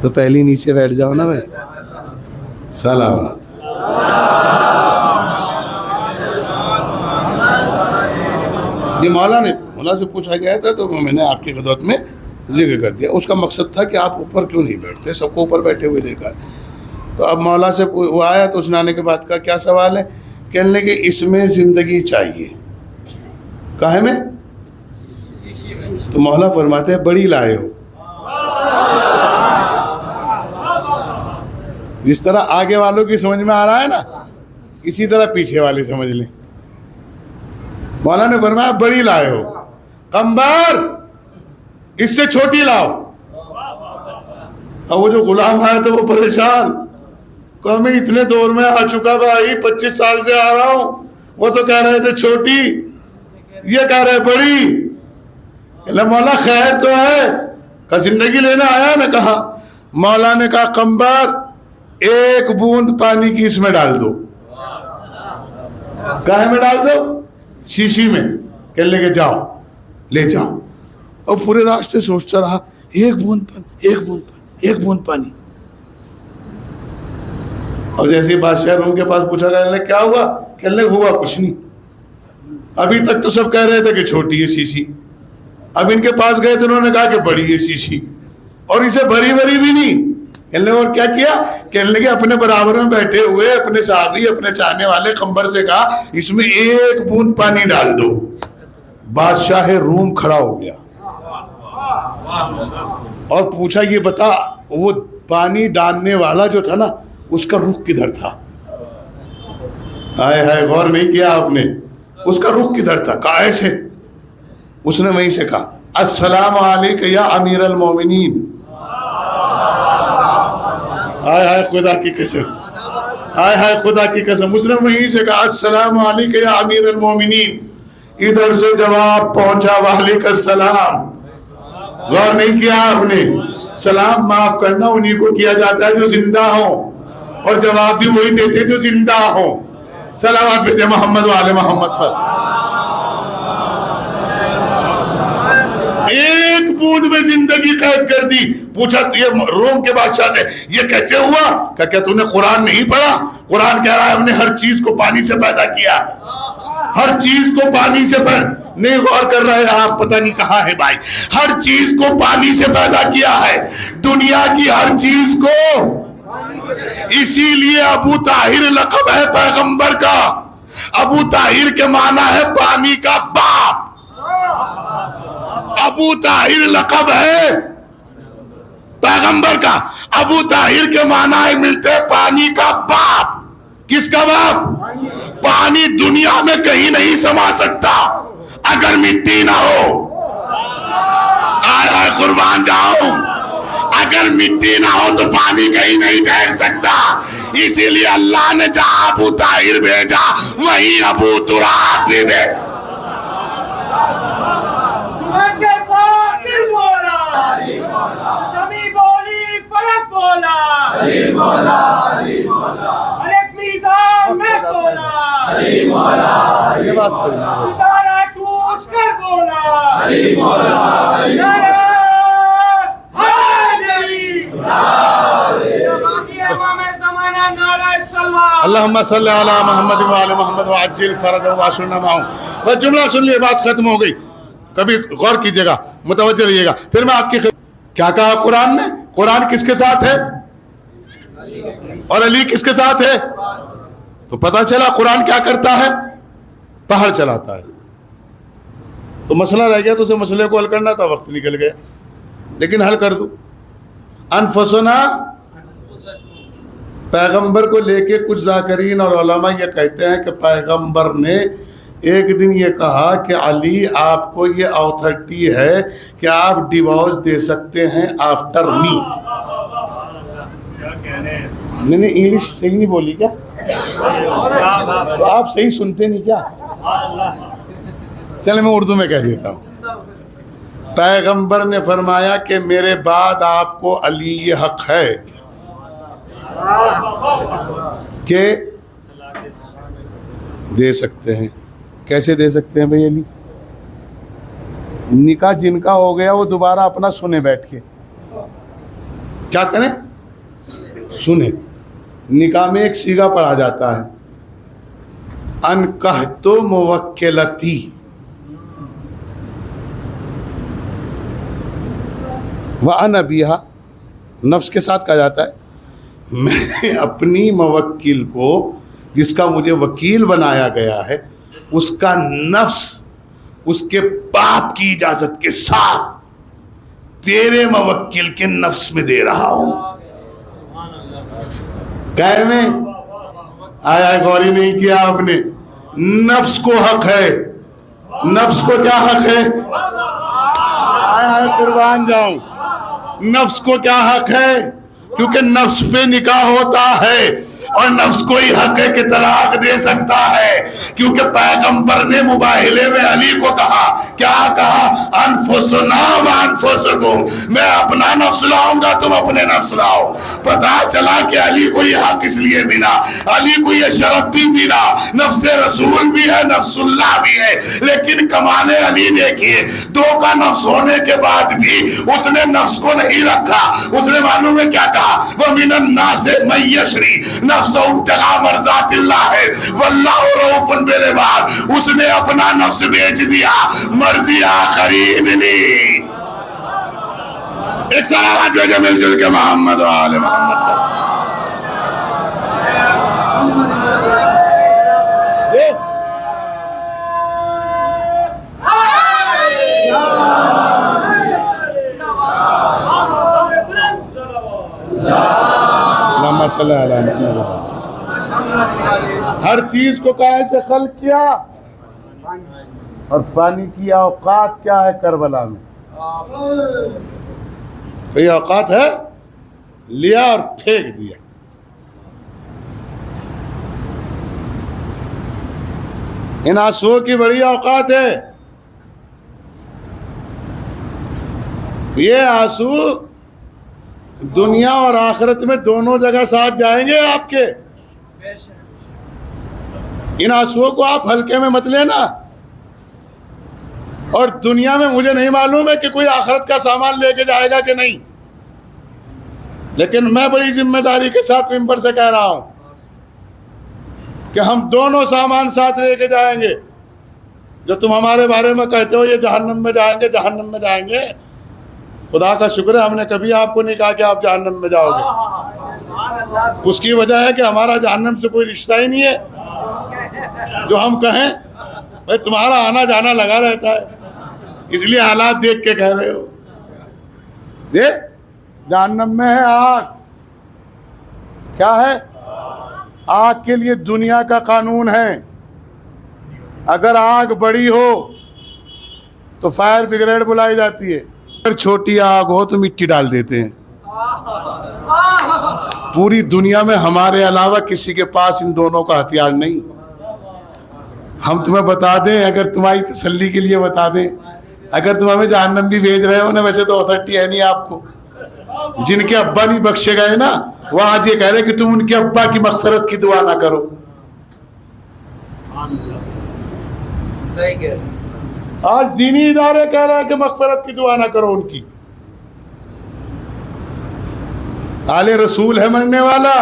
تو پہلی نیچے بیٹھ جاؤ نا بھائی. سلامات. یہ مولا سے پوچھا گیا تھا تو میں نے آپ کی خدمت میں ذکر کر دیا. اس کا مقصد تھا کہ آپ اوپر کیوں نہیں بیٹھتے، سب کو اوپر بیٹھے ہوئے دیکھا ہے. تو اب مولا سے وہ آیا تو اس نے آنے کے بعد کہا کیا سوال ہے؟ کہنے لگے اس میں زندگی چاہیے. کہے میں؟ تو مولا فرماتے ہیں بڑی لائے ہو. جس طرح آگے والوں کی سمجھ میں آ رہا ہے نا اسی طرح پیچھے والے سمجھ لیں. مولا نے فرمایا بڑی لائے ہو. قمبر اس سے چھوٹی لاؤ. اب وہ جو غلام آیا تھا وہ پریشان، کہ میں اتنے دور میں آ چکا بھائی، 25 سال سے آ رہا ہوں. وہ تو کہہ رہے تھے چھوٹی، یہ کہہ رہے بڑی. مولا خیر تو ہے کہ زندگی لینا آیا نے کہا. مولا نے کہا قمبر ایک بوند پانی کی اس میں ڈال دو. کہے میں ڈال دو؟ شیشی میں. کہنے لگے جاؤ لے جاؤ. اور پورے راستے سوچتا رہا ایک بوند پانی، ایک بوند پانی، ایک بوند پانی. اور جیسے ہی بادشاہ روم کے پاس پوچھا گیا کیا ہوا؟ کہنے لگے ہوا کچھ نہیں. ابھی تک تو سب کہہ رہے تھے کہ چھوٹی ہے شیشی، اب ان کے پاس گئے تو انہوں نے کہا کہ بڑی ہے شیشی، اور اسے بھری بھری بھی نہیں. کہنے لگے اور کیا کیا؟ کہنے لگے اپنے برابر میں بیٹھے ہوئے اپنے صحابی اپنے چاہنے والے قمبر سے کہا اس میں ایک بوند پانی ڈال دو. بادشاہ روم کھڑا ہو گیا اور پوچھا یہ بتا وہ پانی ڈالنے والا جو تھا نا اس کا رخ کدھر تھا؟ ہائے ہائے غور نہیں کیا آپ نے، اس کا رخ کدھر تھا؟ کہا ایسے. اس نے وہیں سے کہا السلام علیک یا امیر المومنین. ہائے ہائے خدا کی قسم، ہائے ہائے خدا کی قسم. اس نے وہیں سے کہا السلام علیک یا امیر المومنین. ادھر سے جواب پہنچا وعلیکم السلام. غور نہیں کیا آپ نے؟ سلام معاف کرنا انہی کو کیا جاتا ہے جو زندہ ہوں، اور جواب بھی وہی دیتے جو زندہ ہوں. سلامات بھیجے محمد وآل محمد پر. ایک بوند میں زندگی قید کر دی. پوچھا یہ روم کے بادشاہ سے یہ کیسے ہوا؟ کہ کیا تو نے قرآن نہیں پڑھا؟ قرآن کہہ رہا ہے ہم نے ہر چیز کو پانی سے پیدا کیا، ہر چیز کو پانی سے پیدا. نہیں غور کر رہے آپ، پتہ نہیں کہاں ہے بھائی. ہر چیز کو پانی سے پیدا کیا ہے، دنیا کی ہر چیز کو. اسی لیے ابو طاہر لقب ہے پیغمبر کا. ابو طاہر کے معنی ہے پانی کا باپ. ابو طاہر لقب ہے پیغمبر کا. ابو طاہر کے معنی ملتے پانی کا باپ. کس کا باپ؟ پانی دنیا میں کہیں نہیں سما سکتا اگر مٹی نہ ہو. آئے آئے قربان جاؤں. اگر مٹی نہ ہو تو پانی کہیں نہیں ٹھہر سکتا، اسی لیے اللہ نے جہاں ابو طاہر بھیجا وہیں ابو تراب بھی بھیجا۔ صبح کے ساتھ دل بولا، زمین بولی فلک بولا، ہر ایک میزان میں بولا، یہ بات صحیح ہے۔ ستارہ ٹوٹ کر بولا، نعرہ حیدری، یہ امام زمانہ نعرہ سلوات۔ اللہم صلی علی محمد وعلی محمد وعجل فرجہ واشرنا معاہم۔ بس جملہ سن لیے، بات ختم ہو گئی۔ کبھی غور کیجئے گا، متوجہ رہیے گا، پھر میں آپ کی کیا کہا قرآن نے؟ قرآن کس کے ساتھ ہے اور علی کس کے ساتھ ہے؟ تو پتہ چلا قرآن کیا کرتا ہے؟ پہاڑ چلاتا ہے۔ تو مسئلہ رہ گیا تو اسے مسئلے کو حل کرنا تھا، وقت نکل گیا، لیکن حل کر دوں۔ انفسنا، پیغمبر کو لے کے کچھ ذاکرین اور علماء یہ کہتے ہیں کہ پیغمبر نے ایک دن یہ کہا کہ علی آپ کو یہ آتھارٹی ہے کہ آپ ڈیورس دے سکتے ہیں آفٹر می۔ میں نے انگلش صحیح نہیں بولی کیا؟ تو آپ صحیح سنتے نہیں کیا؟ چلے میں اردو میں کہہ دیتا ہوں۔ پیغمبر نے فرمایا کہ میرے بعد آپ کو علی یہ حق ہے کہ دے سکتے ہیں۔ کیسے دے سکتے ہیں بھائی علی؟ نکاح جن کا ہو گیا وہ دوبارہ اپنا سنے بیٹھ کے کیا کریں؟ سنے۔ نکاح میں ایک صیغہ پڑھا جاتا ہے، انکحت موکلتی، وَأَنَا بِهَا، نفس کے ساتھ کہا جاتا ہے میں اپنی موکل کو، جس کا مجھے وکیل بنایا گیا ہے، اس کا نفس اس کے باپ کی اجازت کے ساتھ تیرے موکل کے نفس میں دے رہا ہوں۔ کہہ میں آیا غوری نہیں کیا آپ نے؟ نفس کو حق ہے، نفس کو کیا حق ہے؟ آیا قربان جاؤں، نفس کو کیا حق ہے؟ کیونکہ نفس پہ نکاح ہوتا ہے اور نفس کو ہی حق ہے کہ طلاق دے سکتا ہے، کیونکہ پیغمبر نے مباہلے میں علی کو کہا، کیا کہا؟ انفسنا وانفسکم، میں اپنا نفس لاؤں گا، تم اپنے نفس لاؤ۔ پتا چلا کہ علی کو یہ حق اس لیے ملا، علی کو یہ شرف بھی ملا، نفس رسول بھی ہے، نفس اللہ بھی ہے، لیکن کمال علی دیکھیے، دو کا نفس ہونے کے بعد بھی اس نے نفس کو نہیں رکھا۔ اس نے معلوم ہے کیا کہا؟ وَمِنَ النَّاسِ مَن يَشْرِي نَفْسَهُ ابْتِغَاءَ مَرْضَاتِ اللَّهِ وَاللَّهُ رَءُوفٌ بِالْعِبَادِ، اس نے اپنا نفس بیچ دیا، مرضیہ خرید لی۔ ایک صلوات بھیجو مل جل کے محمد و آل محمد پر۔ اللہم صلی علی محمد۔ ہر چیز کو کیسے خلق کیا، اور پانی کی اوقات کیا ہے کربلا میں؟ کوئی اوقات ہے؟ لیا اور پھینک دیا۔ ان آنسوؤں کی بڑی اوقات ہے۔ یہ آنسو دنیا اور آخرت میں دونوں جگہ ساتھ جائیں گے آپ کے۔ ان آنسوؤں کو آپ ہلکے میں مت لینا۔ اور دنیا میں مجھے نہیں معلوم ہے کہ کوئی آخرت کا سامان لے کے جائے گا کہ نہیں، لیکن میں بڑی ذمہ داری کے ساتھ ممبر سے کہہ رہا ہوں کہ ہم دونوں سامان ساتھ لے کے جائیں گے۔ جو تم ہمارے بارے میں کہتے ہو یہ جہنم میں جائیں گے، جہنم میں جائیں گے، خدا کا شکر ہے ہم نے کبھی آپ کو نہیں کہا کہ آپ جہنم میں جاؤ گے۔ اس کی وجہ ہے کہ ہمارا جہنم سے کوئی رشتہ ہی نہیں ہے۔ جو ہم کہیں بھائی تمہارا آنا جانا لگا رہتا ہے، اس لیے حالات دیکھ کے کہہ رہے ہو۔ جہنم میں ہے آگ۔ کیا ہے؟ آگ کے لیے دنیا کا قانون ہے، اگر آگ بڑی ہو تو فائر بریگیڈ بلائی جاتی ہے، اگر چھوٹی آگ ہو تو مٹی ڈال دیتے ہیں. پوری دنیا میں ہمارے علاوہ کسی کے پاس ان دونوں کا ہتھیار نہیں. ہم تمہیں بتا دیں, اگر تمہاری تسلی کے لیے بتا دیں, اگر تم ہمیں جہنم بھی بھیج رہے ہو نا, ویسے تو اتھارٹی ہے نہیں آپ کو. جن کے ابا نہیں بخشے گئے نا, وہ آج یہ کہہ رہے کہ تم ان کے ابا کی مغفرت کی دعا نہ کرو. آج دینی ادارے کہہ رہے ہیں کہ مغفرت کی دعا نہ کرو ان کی. آل رسول ہے مرنے والا,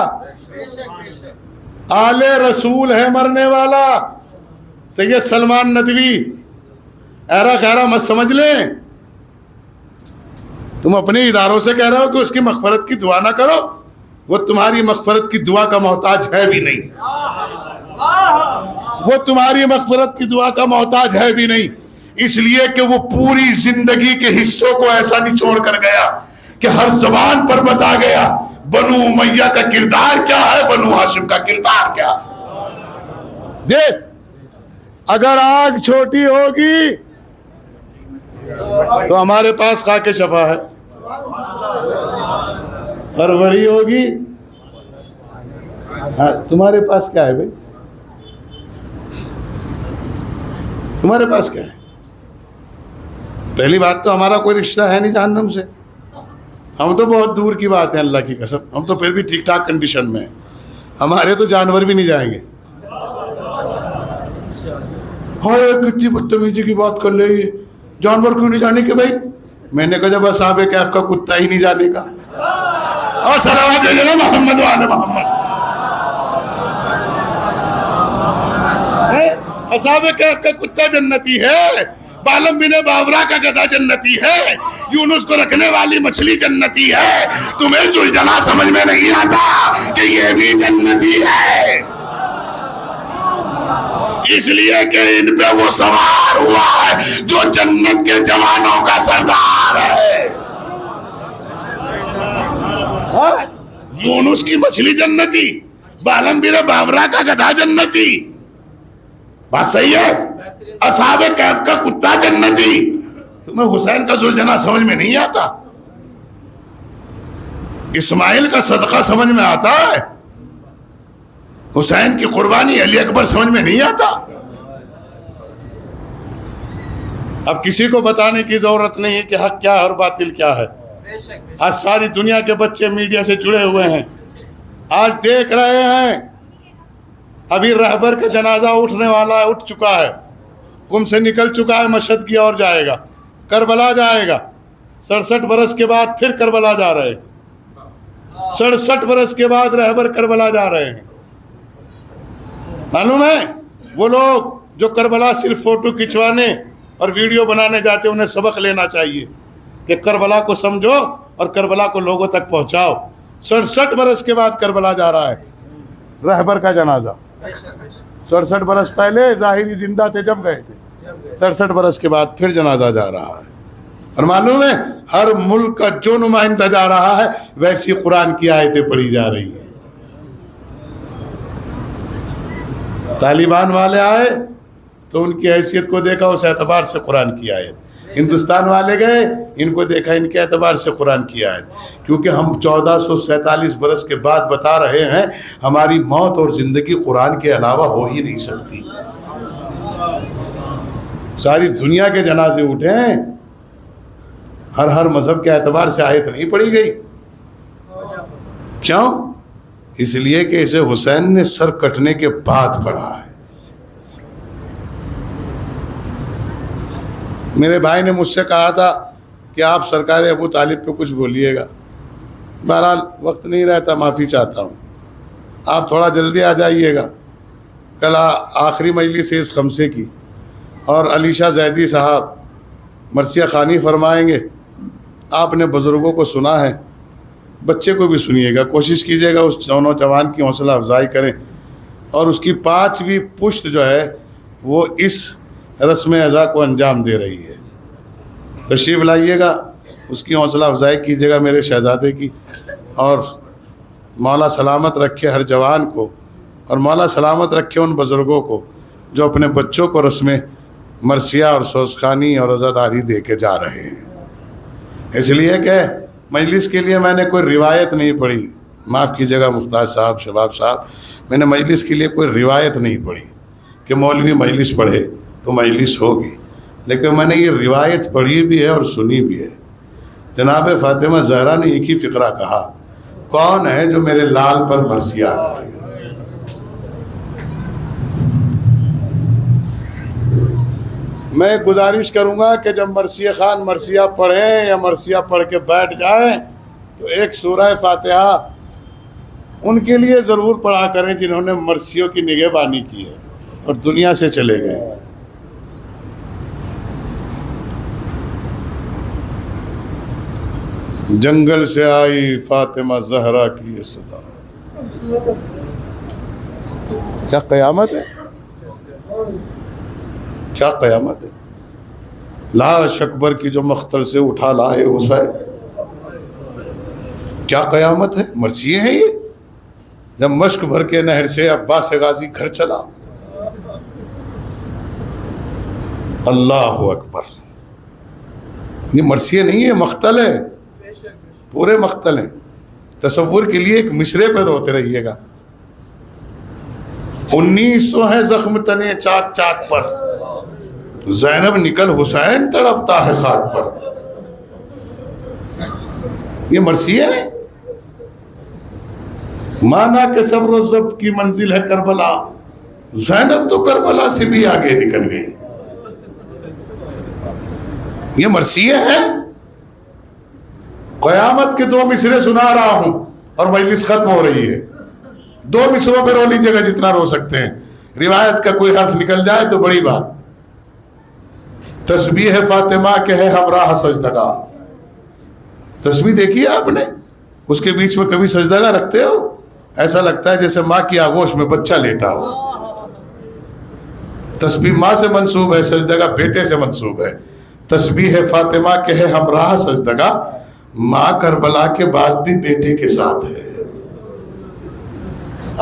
آل رسول ہے مرنے والا. سید سلمان ندوی ایرا گہرا مت سمجھ لیں. تم اپنے اداروں سے کہہ رہے ہو کہ اس کی مغفرت کی دعا نہ کرو, وہ تمہاری مغفرت کی دعا کا محتاج ہے بھی نہیں. وہ تمہاری مغفرت کی دعا کا محتاج ہے بھی نہیں, اس لیے کہ وہ پوری زندگی کے حصوں کو ایسا نچوڑ کر گیا کہ ہر زبان پر بتا گیا بنو امیہ کا کردار کیا ہے, بنو ہاشم کا کردار کیا. دیکھ, اگر آگ چھوٹی ہوگی تو ہمارے پاس خاک شفا ہے, اور بڑی ہوگی تمہارے پاس کیا ہے بھائی, تمہارے پاس کیا ہے؟ پہلی بات تو ہمارا کوئی رشتہ ہے نہیں جہنم سے, ہم تو بہت دور کی بات ہے اللہ کی قسم. ہم تو پھر بھی ٹھیک ٹھاک کنڈیشن میں ہیں, ہمارے تو جانور بھی نہیں جائیں گے. ہاں کتنی بدتمیزی کی بات کر لے, یہ جانور کیوں نہیں جانے کے بھائی؟ میں نے کہا جب اصحاب کہف کا کتا ہی نہیں جانے کا. اور صلوات علی محمد وعلی محمد. اصحاب کہف کا کتا جنتی ہے, بالم بن باورا کا گدھا جنتی ہے, یونس کو رکھنے والی مچھلی جنتی ہے. تمہیں زلجلا سمجھ میں نہیں آتا کہ یہ بھی جنتی ہے, اس لیے کہ ان پہ وہ سوار ہوا ہے جو جنت کے جوانوں کا سردار ہے. یونس کی مچھلی جنتی, بالم بن باورا کا گدھا جنتی, بات صحیح ہے. اصحاب کہف کا کتا جنتی. تمہیں حسین کا زلجنا سمجھ میں نہیں آتا, اسماعیل کا صدقہ سمجھ میں آتا ہے, حسین کی قربانی علی اکبر سمجھ میں نہیں آتا. اب کسی کو بتانے کی ضرورت نہیں ہے کہ حق کیا ہے اور باطل کیا ہے. آج ساری دنیا کے بچے میڈیا سے جڑے ہوئے ہیں, آج دیکھ رہے ہیں. ابھی رہبر کا جنازہ اٹھنے والا ہے, اٹھ چکا ہے, قم سے نکل چکا ہے, مشہد کی اور جائے گا, کربلا جائے گا. 67 برس کے بعد پھر کربلا جا رہے ہیں, 67 برس کے بعد رہبر کربلا جا رہے ہیں. معلوم ہے وہ لوگ جو کربلا صرف فوٹو کھنچوانے اور ویڈیو بنانے جاتے, انہیں سبق لینا چاہیے کہ کربلا کو سمجھو اور کربلا کو لوگوں تک پہنچاؤ. 67 برس کے بعد کربلا جا رہا ہے رہبر کا جنازہ. 67 برس پہلے ظاہری زندہ تھے جب گئے تھے, 67 برس کے بعد پھر جنازہ جا رہا ہے. اور معلوم ہے ہر ملک کا جو نمائندہ جا رہا ہے ویسی قرآن کی آیتیں پڑھی جا رہی ہیں. طالبان والے آئے تو ان کی حیثیت کو دیکھا, اس اعتبار سے قرآن کی آیت. ہندوستان والے گئے, ان کو دیکھا, ان کے اعتبار سے قرآن کی آیت. کیونکہ ہم 1447 برس کے بعد بتا رہے ہیں ہماری موت اور زندگی قرآن کے علاوہ ہو ہی نہیں سکتی. ساری دنیا کے جنازے اٹھے ہیں, ہر مذہب کے اعتبار سے آیت نہیں پڑھی گئی. کیوں؟ اس لیے کہ اسے حسین نے سر کٹنے کے بعد پڑھا ہے. میرے بھائی نے مجھ سے کہا تھا کہ آپ سرکار ابو طالب پہ کچھ بولیے گا. بہرحال وقت نہیں رہتا, معافی چاہتا ہوں. آپ تھوڑا جلدی آ جائیے گا, کل آخری مجلس ہے اس خمسے کی, اور علی شاہ زیدی صاحب مرثیہ خوانی فرمائیں گے. آپ نے بزرگوں کو سنا ہے, بچے کو بھی سنیے گا, کوشش کیجیے گا اس نوجوان کی حوصلہ افزائی کریں. اور اس کی 5ویں پشت جو ہے وہ اس رسم ازا کو انجام دے رہی ہے. تشریف لائیے گا, اس کی حوصلہ افزائی کیجیے گا میرے شہزادے کی. اور مولا سلامت رکھے ہر جوان کو, اور مولا سلامت رکھے ان بزرگوں کو جو اپنے بچوں کو رسم مرثیہ اور سوزخانی اور عزاداری دے کے جا رہے ہیں. اس لیے کہ مجلس کے لیے میں نے کوئی روایت نہیں پڑھی، معاف کیجیے گا مختار صاحب، شباب صاحب، میں نے مجلس کے لیے کوئی روایت نہیں پڑھی کہ مولوی مجلس پڑھے تو مجلس ہوگی، لیکن میں نے یہ روایت پڑھی بھی ہے اور سنی بھی ہے۔ جناب فاطمہ زہرا نے ایک ہی فقرہ کہا، کون ہے جو میرے لال پر مرثیہ کرے گا؟ میں گزارش کروں گا کہ جب مرثیہ خان مرثیہ پڑھیں یا مرثیہ پڑھ کے بیٹھ جائیں تو ایک سورہ فاتحہ ان کے لیے ضرور پڑھا کریں جنہوں نے مرثیوں کی نگہبانی کی ہے اور دنیا سے چلے گئے۔ جنگل سے آئی فاطمہ زہرا کی یہ صدا، کیا قیامت ہے؟ کیا قیامت ہے؟ لاش اکبر کی جو مختل سے اٹھا لائے حسین، کیا قیامت ہے؟ مرثیے ہیں یہ۔ جب مشک بھر کے نہر سے عباس غازی گھر چلا، اللہ اکبر، یہ مرثیے نہیں ہے، مختل ہے، پورے مختل ہیں۔ تصور کے لیے ایک مصرے پہ روتے رہیے گا۔ 1900 ہے زخم تنے چاک چاک پر، زینب نکل حسین تڑپتا ہے خاک پر۔ یہ مرثیے ہے۔ مانا کہ صبر و ضبط کی منزل ہے کربلا، زینب تو کربلا سے بھی آگے نکل گئی۔ یہ مرثیے ہے۔ قیامت کے 2 مصرے سنا رہا ہوں اور مجلس ختم ہو رہی ہے۔ 2 مصروں پہ رو لیجیے گا جتنا رو سکتے ہیں، روایت کا کوئی حرف نکل جائے تو بڑی بات۔ تسبیح فاطمہ کے ہے ہمراہ سجدگاہ، تسبیح دیکھی آپ نے؟ اس کے بیچ میں کبھی سجدگاہ رکھتے ہو؟ ایسا لگتا ہے جیسے ماں کی آغوش میں بچہ لیٹا ہو۔ تسبیح ماں سے منسوب ہے، سجدگاہ بیٹے سے منسوب ہے۔ تسبیح فاطمہ کے ہے ہمراہ سجدگاہ، ماں کربلا کے بعد بھی بیٹے کے ساتھ ہے۔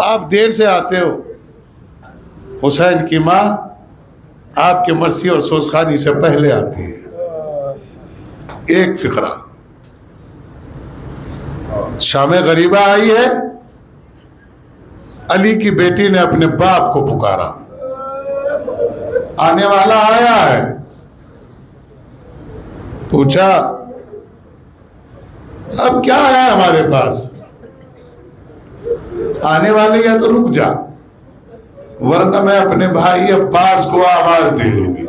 آپ دیر سے آتے ہو، حسین کی ماں آپ کے مرثی اور سوزخانی سے پہلے آتی ہے۔ ایک فقرہ، شام غریبہ آئی ہے، علی کی بیٹی نے اپنے باپ کو پکارا، آنے والا آیا ہے، پوچھا اب کیا ہے ہمارے پاس؟ آنے والے یا تو رک جا، ورنہ میں اپنے بھائی عباس کو آواز دے لوں گی۔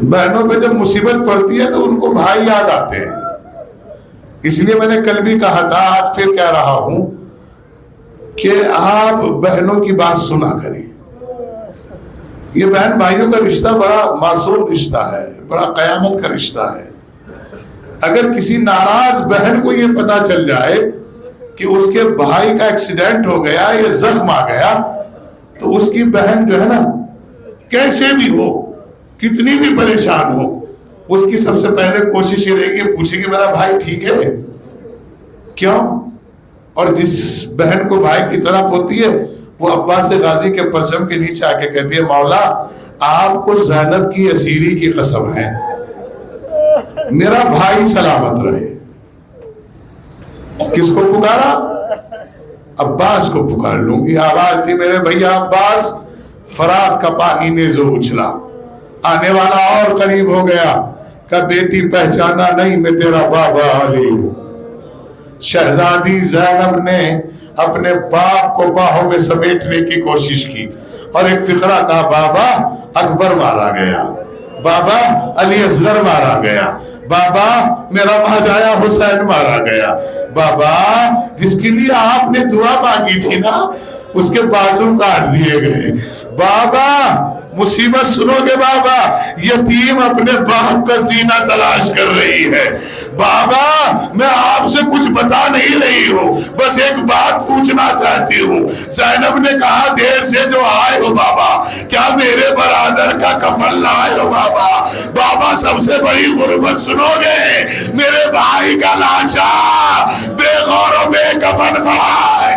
بہنوں پہ جب مصیبت پڑتی ہے تو ان کو بھائی یاد آتے ہیں، اس لیے میں نے کل بھی کہا تھا، آج پھر کہہ رہا ہوں کہ آپ بہنوں کی بات سنا کریں۔ یہ بہن بھائیوں کا رشتہ بڑا معصوم رشتہ ہے، بڑا قیامت کا رشتہ ہے۔ اگر کسی ناراض بہن کو یہ پتا چل جائے کہ اس کے بھائی کا ایکسیڈنٹ ہو گیا یا زخم آ گیا تو اس کی بہن جو ہے نا، کیسے بھی ہو، کتنی بھی پریشان ہو، اس کی سب سے پہلے کوشش یہ رہے گی پوچھے کہ میرا بھائی ٹھیک ہے؟ کیوں؟ اور جس بہن کو بھائی کی طرف ہوتی ہے وہ عباس غازی کے پرچم کے نیچے آ کے کہتی ہے، مولا آپ کو زینب کی اسیری کی قسم ہے، میرا بھائی سلامت رہے۔ کس کو پکارا؟ عباس کو پکار لوں گی۔ آواز دی میرے بھیا عباس، فرات کا پانی نے جو اچھلا، آنے والا اور قریب ہو گیا، کہ بیٹی پہچانا نہیں میں تیرا بابا علی ہوں۔ شہزادی زینب نے اپنے باپ کو باہوں میں سمیٹنے کی کوشش کی اور ایک فقرہ کہا، بابا اکبر مارا گیا، بابا علی اصغر مارا گیا، بابا میرا بھاجایا حسین مارا گیا، بابا جس کے لیے آپ نے دعا مانگی تھی نا اس کے بازو کاٹ دیے گئے، بابا مصیبت سنو گے بابا، یتیم اپنے باپ کا سینہ تلاش کر رہی ہے، بابا میں آپ سے کچھ بتا نہیں رہی ہوں، بس ایک بات پوچھنا چاہتی ہوں۔ زینب نے کہا دیر سے جو آئے ہو بابا، کیا میرے برادر کا کفن لائے ہو بابا؟ بابا سب سے بڑی غربت سنو گے، میرے بھائی کا لاشا بے غور و بے کفن پڑا ہے۔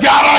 11